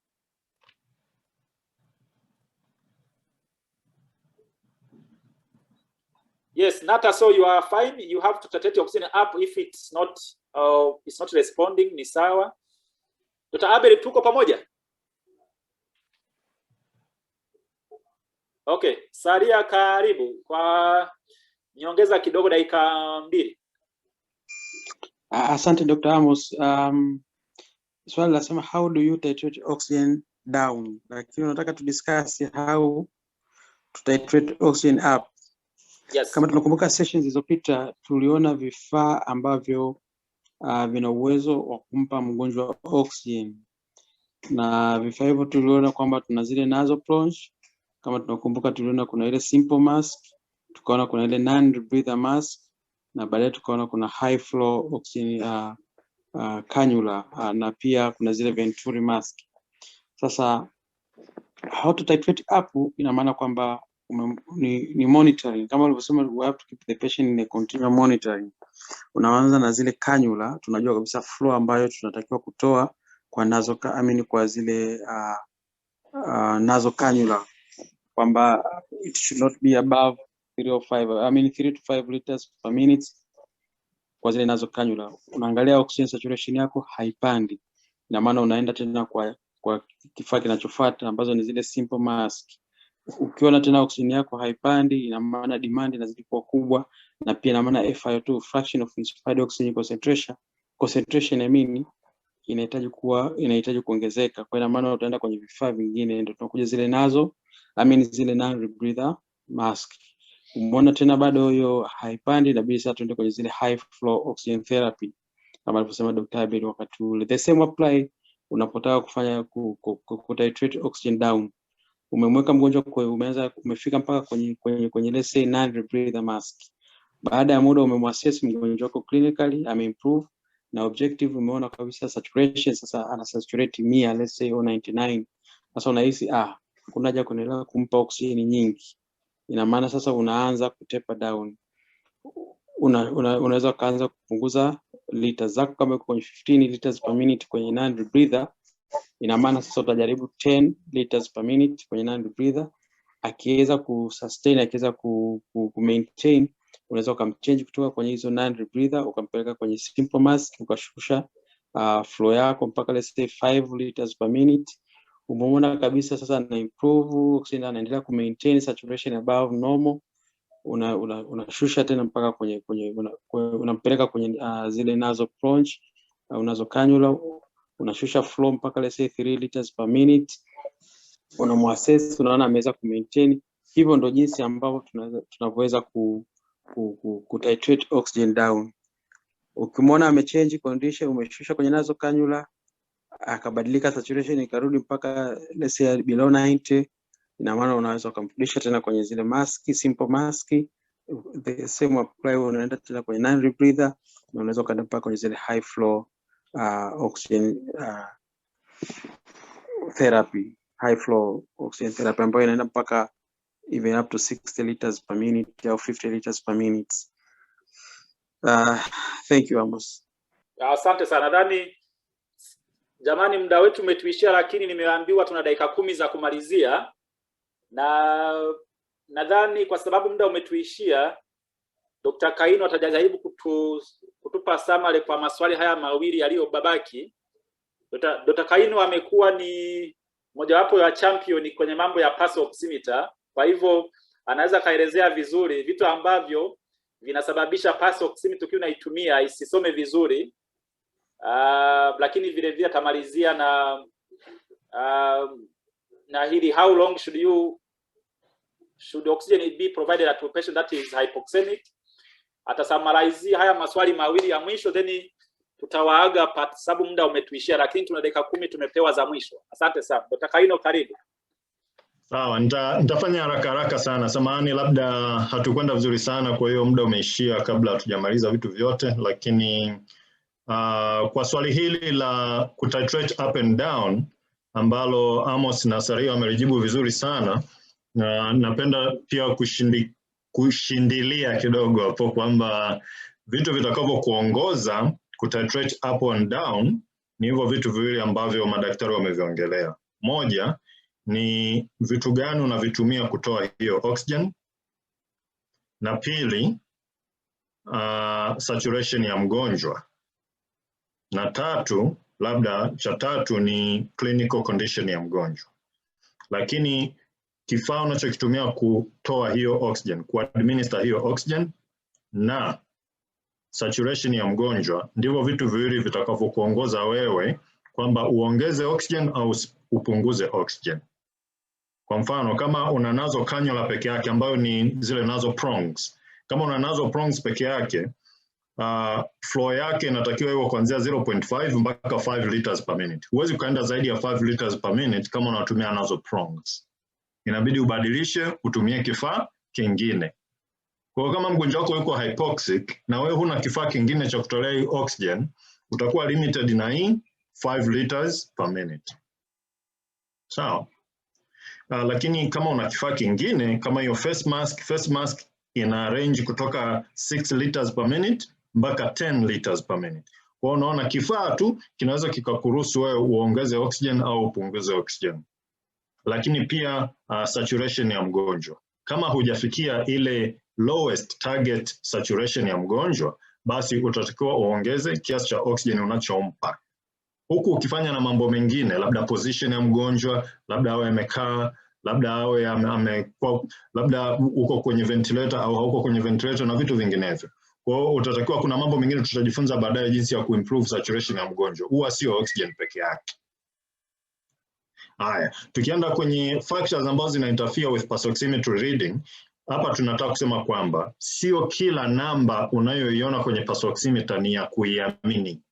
Yes, Nata, so you are fine. You have to titrate oxygen up if it's not responding. Ni sawa. Dr. Abe, tuko pamoja? Okay, Saria karibu kwa niongeza kidogo dakika 2. Asante Dr. Amos. Swali lasema how do you titrate oxygen down? Lakini nataka to discuss how to titrate oxygen up. Yes. Kama tunakumbuka sessions zilizopita tuliona vifaa ambavyo vina uwezo wa kumpa mgonjwa oxygen. Na vifaa hivyo tuliona kwamba tuna zile nasal plunge. Kama tunakumbuka tuliona kuna ile simple mask, tukaona kuna ile non-rebreather mask, na baadaye tukaona kuna high flow oxygen cannula, na pia kuna zile venturi mask. Sasa how to titrate up ina maana kwamba ni monitoring. Kama ulivyosema, we have to keep the patient in a continuous monitoring. Unaanza na zile cannula, tunajua kabisa flow ambayo tunatakiwa kutoa kwa nasal, kwa zile nasal cannula, kwamba it should not be above 3 to 5 liters per minute kwa zile nasal cannula. Unaangalia oxygen saturation yako haipandi, ina maana unaenda tena kwa kifaa kinachofuata ambazo ni zile simple mask. Ukiona tena oxygen yako haipandi, ina maana demand inazidi kuwa kubwa, na pia ina maana FiO2, fraction of inspired oxygen concentration inahitaji kuongezeka. Kwa ina maana utaenda kwenye vifaa vingine, ndio tunakuja zile nazo zile non-rebreather mask. Umeona tena bado hiyo haipandi, inabidi sasa tuende kwenye zile high flow oxygen therapy kama alivyosema Dr. Abel wakati ule. The same apply unapotaka kufanya titrate oxygen down. Umemweka mgonjwa umefika mpaka kwenye let's say non-rebreather mask. Baada ya muda umemwassess mgonjwa wako clinically, ameimprove na objective umeona kabisa saturation sasa ana saturate 100, let's say 99. Sasa unahisi kuna haja kuendelea kumpa oksijeni nyingi. Ina maana sasa unaanza kutepa down. Unaweza kaanza kupunguza lita zako, kama kwenye 15 liters per minute kwenye non-rebreather. Ina maana sasa utajaribu 10 liters per minute kwenye non-rebreather. Akiweza kusustain, akiweza kumaintain, unaweza ukamchange kutoka kwenye hizo non-rebreather ukampeleka kwenye simple mask, ukashusha flow yako mpaka let's say 5 liters per minute. Umeona kabisa sasa na improve oxygen, anaendelea kumaintain saturation above normal. Unashusha tena mpaka unampeleka kwenye zile nasal plunge au nasal cannula, unashusha flow mpaka let's say 3 liters per minute. Unamuassess, unaona ameweza kumaintain. Hivyo ndo jinsi ambavyo tunavyoweza titrate oxygen down. Ukimwona amechange condition, umeshusha kwenye nasal cannula akabadilika saturation ikarudi mpaka let's say below 90, ina maana unaweza kumrudisha tena kwenye zile mask, simple mask. The same apply, unaenda tena kwenye non-rebreather na unaweza kwenda mpaka kwenye zile high flow oxygen therapy, high flow oxygen therapy ambayo inaenda mpaka even up to 60 liters per minute au 50 liters per minute. Thank you, Amos. Asante sana. Nadhani jamani, muda wetu umetuishia, lakini nimeambiwa tuna dakika 10 za kumalizia, na nadhani kwa sababu muda umetuishia, Dr. Kaino atajaribu kutupa summary kwa maswali haya mawili yaliyobaki. Dr. Kaino amekuwa ni mojawapo ya champion kwenye mambo ya pulse oximeter, kwa hivyo anaweza kaelezea vizuri vitu ambavyo vinasababisha pulse oximeter ukiwa unaitumia isisome vizuri. Lakini vile vile tamalizia na hili how long should should oxygen be provided to a patient that is hypoxemic? Atasummarize haya maswali mawili ya mwisho, then tutawaaga sababu muda umetuishia, lakini tuna dakika 10 tumepewa za mwisho. Asante sana. Dr. Kaino, karibu. Sawa, nitafanya haraka sana. Samahani, labda hatukwenda vizuri sana, kwa hiyo muda umeishia kabla hatujamaliza vitu vyote, lakini kwa swali hili la kutitrate up and down ambalo Amos na Saria wamelijibu vizuri sana, na napenda pia kushindilia kidogo hapo kwamba vitu vitakavyokuongoza kutitrate up and down ni hivyo vitu viwili ambavyo madaktari wameviongelea. Moja ni vitu gani unavitumia kutoa hiyo oxygen, na pili saturation ya mgonjwa, na tatu, labda cha tatu ni clinical condition ya mgonjwa. Lakini kifaa unachokitumia kutoa hiyo oxygen, kuadminister hiyo oxygen na saturation ya mgonjwa, ndivyo vitu viwili vitakavyokuongoza wewe kwamba uongeze oxygen au upunguze oxygen. Kwa mfano, kama una nasal cannula peke yake ambayo ni zile nasal prongs, kama una nasal prongs peke yake, flow yake inatakiwa iwe kuanzia 0.5 mpaka 5 liters per minute. Huwezi ukaenda zaidi ya 5 liters per minute kama unatumia nasal prongs. Inabidi ubadilishe, utumie kifaa kingine. Kwa kama mgonjwa wako yuko hypoxic na wewe huna kifaa kingine cha kutolea oxygen, utakuwa limited na hii 5 liters per minute. Sawa. Lakini kama una kifaa kingine kama hiyo face mask ina range kutoka 6 liters per minute mpaka 10 liters per minute. Kwa unaona kifaa tu kinaweza kikakuruhusu wewe uongeze oxygen au upunguze oxygen. Lakini pia saturation ya mgonjwa, kama hujafikia ile lowest target saturation ya mgonjwa, basi utatakiwa uongeze kiasi cha oxygen unachompa, huku ukifanya na mambo mengine, labda position ya mgonjwa, labda awe amekaa, labda awe labda uko kwenye ventilator au hauko kwenye ventilator na vitu vinginevyo. Kwa hiyo utatakiwa, kuna mambo mengine tutajifunza baadaye jinsi ya kuimprove saturation ya mgonjwa. Huwa sio oxygen peke yake. Haya, tukienda kwenye factors ambazo zina interfere with pulse oximetry reading, hapa tunataka kusema kwamba sio kila namba unayoiona kwenye pulse oximeter ni ya kuiamini.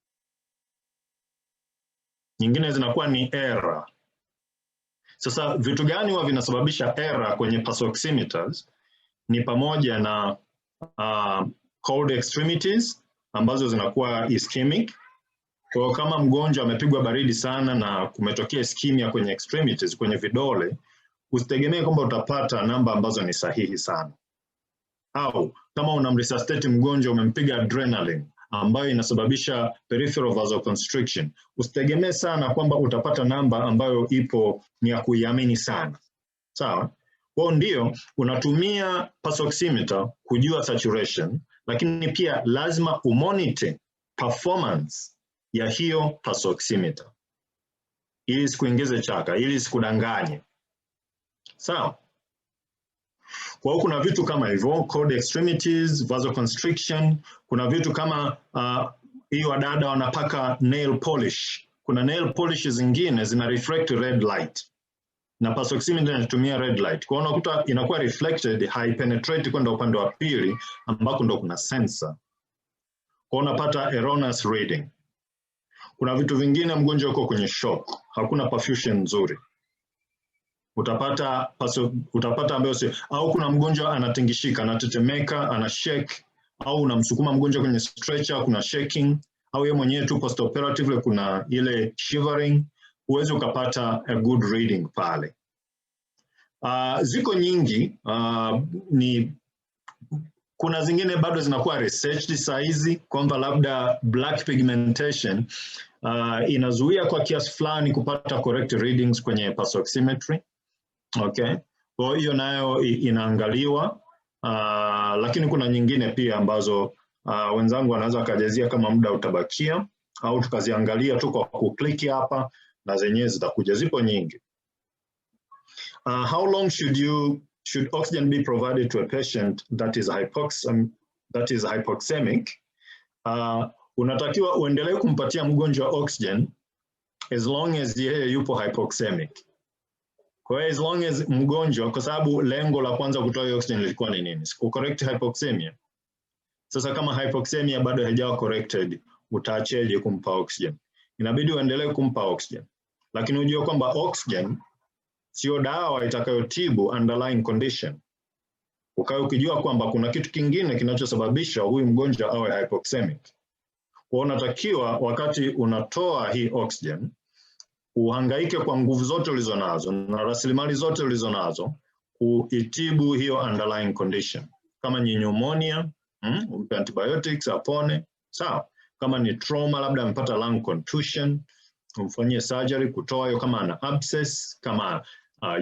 Nyingine zinakuwa ni error. Sasa vitu gani huwa vinasababisha error kwenye pulse oximeters? Ni pamoja na cold extremities ambazo zinakuwa ischemic. Kwa kama mgonjwa amepigwa baridi sana na kumetokea ischemia kwenye extremities, kwenye vidole, usitegemee kwamba utapata namba ambazo ni sahihi sana. Au kama unamresuscitate mgonjwa, umempiga adrenaline ambayo inasababisha peripheral vasoconstriction, usitegemee sana kwamba utapata namba ambayo ipo ni ya kuiamini sana. Sawa? Kwa ndio unatumia pulse oximeter kujua saturation, lakini pia lazima umonitor performance ya hiyo pulse oximeter ili sikuingize chaka, ili sikudanganye. Sawa? Kwa hiyo kuna vitu kama hivyo, cold extremities, vasoconstriction, kuna vitu kama hiyo dada wanapaka nail polish. Kuna nail polish zingine zina reflect red light, na pulse oximeter inatumia red light. Kwa hiyo unakuta inakuwa reflected, haipenetrate kwenda upande wa pili ambako ndo kuna sensor. Kwa hiyo unapata erroneous reading. Kuna vitu vingine, mgonjwa yuko kwenye shock, hakuna perfusion nzuri, utapata ambayo sio, au kuna mgonjwa anatingishika, anatetemeka, ana shake, au unamsukuma mgonjwa kwenye stretcher, kuna shaking, au yeye mwenyewe tu post operatively kuna ile shivering, huwezi ukapata a good reading pale. Ziko nyingi, kuna zingine bado zinakuwa researched saizi kwamba labda black pigmentation inazuia kwa kiasi fulani kupata correct readings kwenye pulse oximetry. Okay, kwa hiyo nayo inaangaliwa, lakini kuna nyingine pia ambazo wenzangu wanaweza kujazia kama muda utabakia, au tukaziangalia tu kwa kukliki hapa na zenyewe zitakuja, zipo nyingi. How long should oxygen be provided to a patient that is hypoxemic? Unatakiwa uendelee kumpatia mgonjwa oxygen as long as yeye yupo hypoxemic. Kwa hiyo as long as mgonjwa, kwa sababu lengo la kwanza kutoa hiyo oxygen lilikuwa ni nini? Ku correct hypoxemia. Sasa kama hypoxemia bado haijawa corrected, utaacheje kumpa oxygen? Inabidi uendelee kumpa oxygen. Lakini ujue kwamba oxygen sio dawa itakayotibu underlying condition. Ukae ukijua kwamba kuna kitu kingine kinachosababisha huyu mgonjwa awe hypoxemic. Kwa unatakiwa wakati unatoa hii oxygen uhangaike kwa nguvu zote ulizonazo na rasilimali zote ulizonazo kuitibu hiyo underlying condition. Kama ni pneumonia, umpe antibiotics apone, sawa. Kama ni trauma, labda amepata lung contusion, umfanyie surgery kutoa hiyo. Kama ana abscess, kama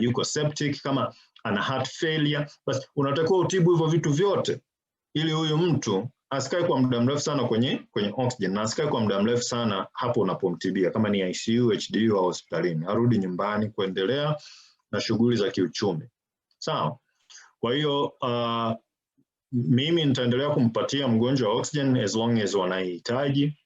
yuko septic, kama ana heart failure, basi unatakiwa utibu hivyo vitu vyote ili huyu mtu asikae kwa muda mrefu sana kwenye oxygen, na asikae kwa muda mrefu sana hapo unapomtibia, kama ni ICU, HDU au hospitalini, arudi nyumbani kuendelea na shughuli za kiuchumi. Sawa. Kwa hiyo mimi nitaendelea kumpatia mgonjwa oxygen as long as wanahitaji,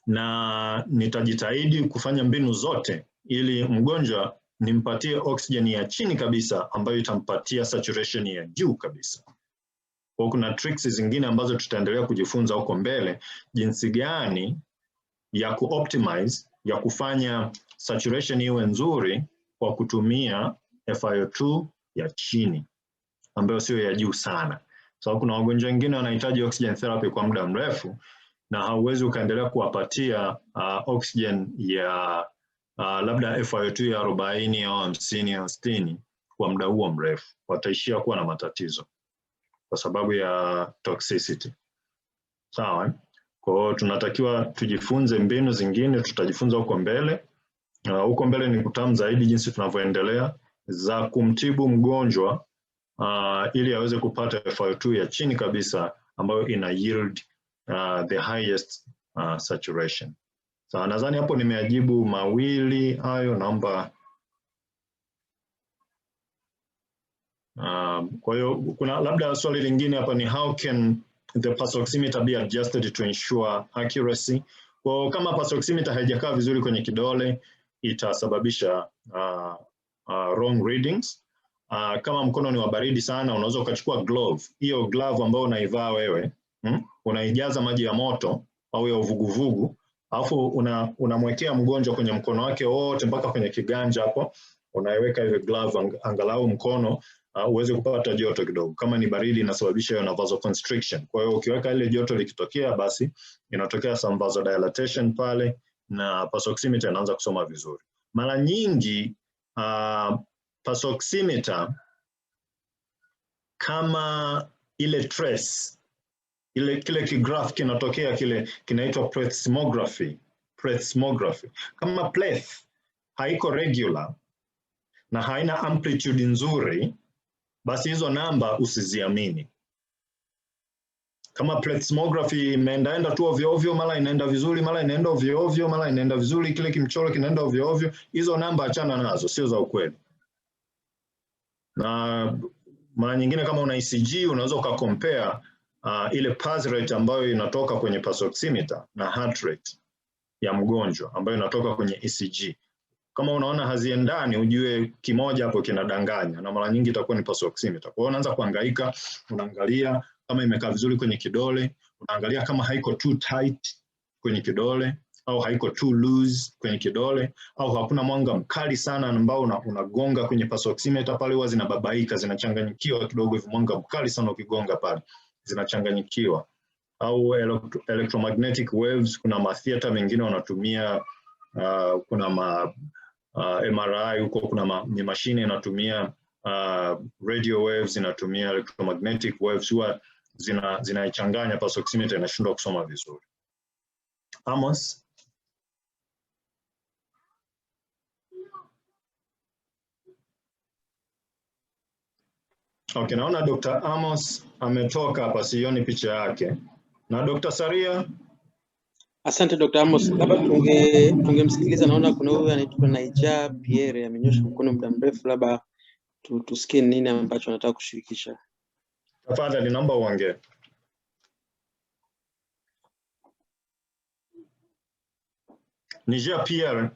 na nitajitahidi kufanya mbinu zote ili mgonjwa nimpatie oxygen ya chini kabisa ambayo itampatia saturation ya juu kabisa. Kwa kuna tricks zingine ambazo tutaendelea kujifunza huko mbele, jinsi gani ya kuoptimize, ya kufanya saturation iwe nzuri kwa kutumia FiO2 ya chini ambayo sio ya juu sana. So kuna wagonjwa wengine wanahitaji oxygen therapy kwa muda mrefu na hauwezi ukaendelea kuwapatia oxygen ya labda FiO2 ya 40 au 50 au 60 kwa muda huo mrefu. Wataishia kuwa na matatizo kwa sababu ya toxicity. Sawa. Kwa hiyo tunatakiwa tujifunze mbinu zingine, tutajifunza huko mbele. Huko mbele ni kutamu zaidi jinsi tunavyoendelea za kumtibu mgonjwa ili aweze kupata FiO2 ya chini kabisa ambayo ina yield the highest saturation. Sawa, nadhani hapo nimeajibu mawili hayo, naomba. Kwa hiyo kuna labda swali lingine hapa ni how can the pulse oximeter be adjusted to ensure accuracy? Kwa kama pulse oximeter haijakaa vizuri kwenye kidole itasababisha wrong readings. Kama mkono ni wa baridi sana, unaweza ukachukua glove. Hiyo glove ambayo unaivaa wewe, unaijaza maji ya moto au ya uvuguvugu, alafu unamwekea mgonjwa kwenye mkono wake wote mpaka kwenye kiganja hapo. Unaiweka ile glove angalau mkono uweze kupata joto kidogo. Kama ni baridi inasababisha hiyo na vasoconstriction. Kwa hiyo ukiweka ile joto likitokea, basi inatokea some vasodilatation pale na pulse oximeter inaanza kusoma vizuri. Mara nyingi pulse oximeter kama ile trace, kile kigraph kinatokea, kile kinaitwa plethysmography. Kama pleth haiko regular na haina amplitude nzuri, basi hizo namba usiziamini. Kama plethysmography imeenda tu ovyo ovyo, mara inaenda vizuri, mara inaenda ovyo ovyo, mara inaenda vizuri, kile kimchoro kinaenda ovyo ovyo, hizo namba achana nazo, sio za ukweli. Na mara nyingine kama una ECG unaweza ukacompare ile pulse rate ambayo inatoka kwenye pulse oximeter na heart rate ya mgonjwa ambayo inatoka kwenye ECG. Kama unaona haziendani, ujue kimoja hapo kinadanganya, na mara nyingi itakuwa ni pulse oximeter. Kwa hiyo unaanza kuhangaika, unaangalia kama imekaa vizuri kwenye kidole, unaangalia kama haiko too tight kwenye kidole au haiko too loose kwenye kidole, au hakuna mwanga mkali sana ambao unagonga kwenye pulse oximeter pale, huwa zinababaika, zinachanganyikiwa kidogo hivi. Mwanga mkali sana ukigonga pale zinachanganyikiwa. Au electromagnetic waves, kuna matheater mengine wanatumia kuna MRI huko, kuna ni mashine inatumia radio waves, inatumia electromagnetic waves, huwa zinaichanganya pulse oximeter, inashindwa kusoma vizuri. Amos? Okay, naona Dr. Amos ametoka hapa, sioni picha yake. Na Dr. Saria? Asante Dr. Amos, labda tungemsikiliza. Naona kuna huyu anaitwa Naija Pierre amenyosha mkono muda mrefu, labda tusikie nini ambacho anataka kushirikisha. Tafadhali naomba uongee. Naija Pierre,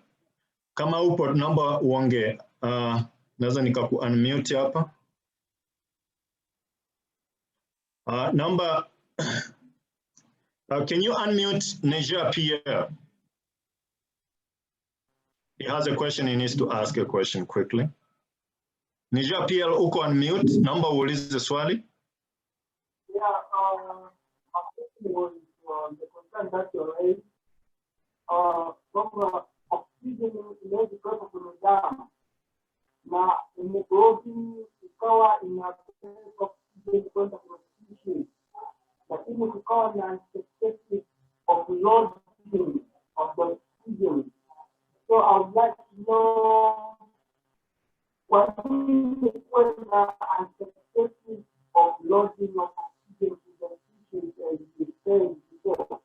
kama upo naomba uongee. naweza nikaku-unmute hapa. Number, can you unmute Niger Pierre? He has a question, he needs to ask a question quickly. Niger Pierre, uko unmute, naomba uulize swali. Yeah, was the concern that you raised. From oxygen inaweza kutoka kwenye damu na hemoglobin ikawa inapeleka oxygen kwenda kwenye tissue, lakini kukawa na unsuspected of lodging of the oxygen. So I would like to know what is the unsuspected of lodging of oxygen to the tissue as you said before.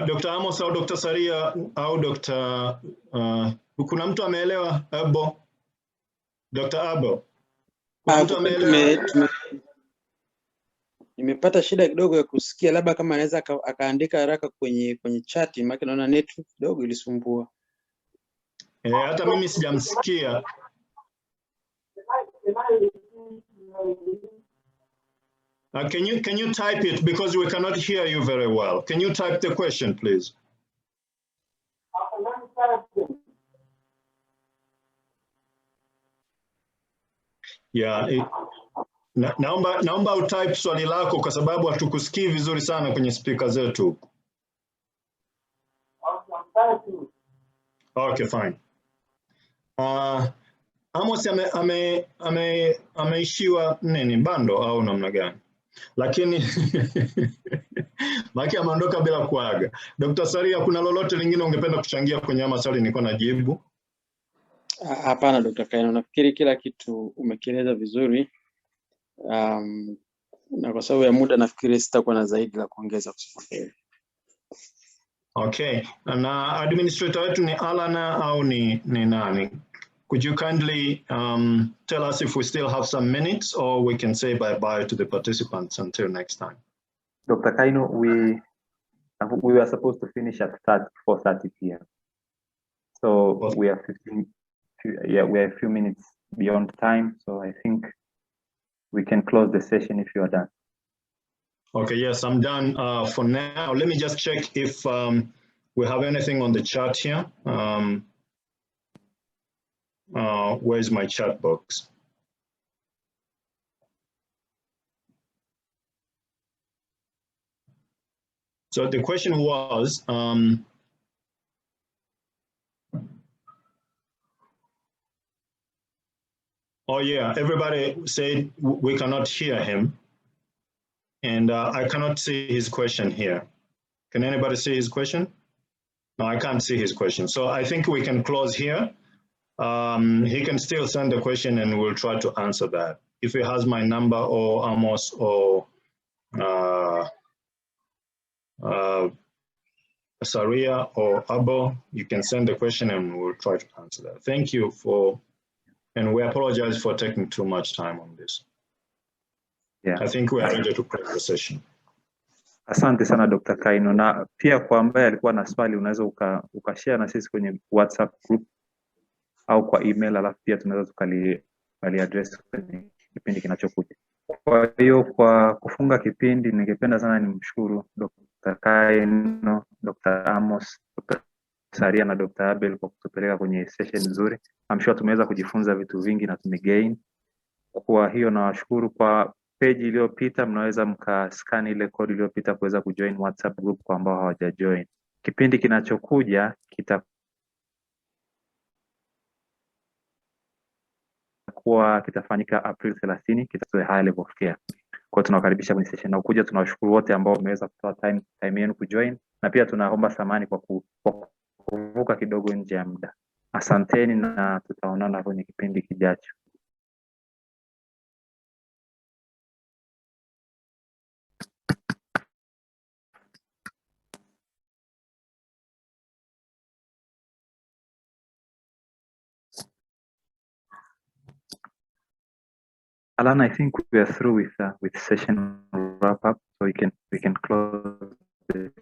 Dr. Amos au Dr. Saria au Dr. Kuna mtu ameelewa? Abo. Dr. Abo. Kuna mtu ameelewa? Nimepata shida kidogo ya kusikia, labda kama anaweza akaandika haraka kwenye chat, maana naona network kidogo ilisumbua. Hata mimi sijamsikia. Can you type it, because we cannot hear you very well? Can you type the question, please? Yeah, naomba utype swali lako kwa sababu hatukusikii vizuri sana kwenye speaker zetu. Okay, fine. Amos ameishiwa nini, bando au namna gani? Lakini Maki ameondoka bila kuaga. Dr. Saria, kuna lolote lingine ungependa kuchangia kwenye maswali nilikuwa najibu? Hapana Dr. Kaino, nafikiri kila kitu umekieleza vizuri. Na kwa sababu ya muda nafikiri sitakuwa na zaidi la kuongeza kusema kweli. Okay, na administrator wetu ni Alana au ni nani? Could you kindly tell us if we still have some minutes, or we can say bye-bye to the participants until next time? Dr. Kaino, we were supposed to finish at 4:30 p.m. So we are we are a few minutes beyond time. So I think we can close the session if you are done. Okay, yes, I'm done for now. Let me just check if we have anything on the chat here. Where's my chat box? So the question was, oh yeah, everybody said we cannot hear him. And I cannot see his question here. Can anybody see his question? No, I can't see his question. So I think we can close here. He can still send the question and we'll try to answer that. If he has my number or Amos or Saria or Abo, you can send the question and we'll try to answer that. Thank you and we apologize for taking too much time on this. Yeah. I think we are ready to close the session. Asante sana Dr. Kaino, na pia kwa ambaye alikuwa na swali unaweza ukashare na sisi kwenye WhatsApp group au kwa email, alafu pia tunaweza tukali address kwenye kipindi kinachokuja. Kwa hiyo kwa kufunga kipindi, ningependa sana nimshukuru Dr. Kaino, Dr. Amos, Dr. Saria na Dr. Abel kwa kutupeleka kwenye session nzuri. I'm sure tumeweza kujifunza vitu vingi na tumegain. Kwa hiyo nawashukuru. Kwa page iliyopita mnaweza mkascan ile code iliyopita kuweza kujoin WhatsApp group kwa ambao hawajajoin. Kipindi kinachokuja kitafanyika April 30, kitakuwa high level of care. Kwa tunawakaribisha kwenye session na ukuja. Tunawashukuru wote ambao wameweza kutoa time yenu kujoin, na pia tunaomba samahani kwa kuvuka kidogo nje ya muda. Asanteni na tutaonana kwenye kipindi kijacho. Alan, I think we are through with session wrap up, so we can close the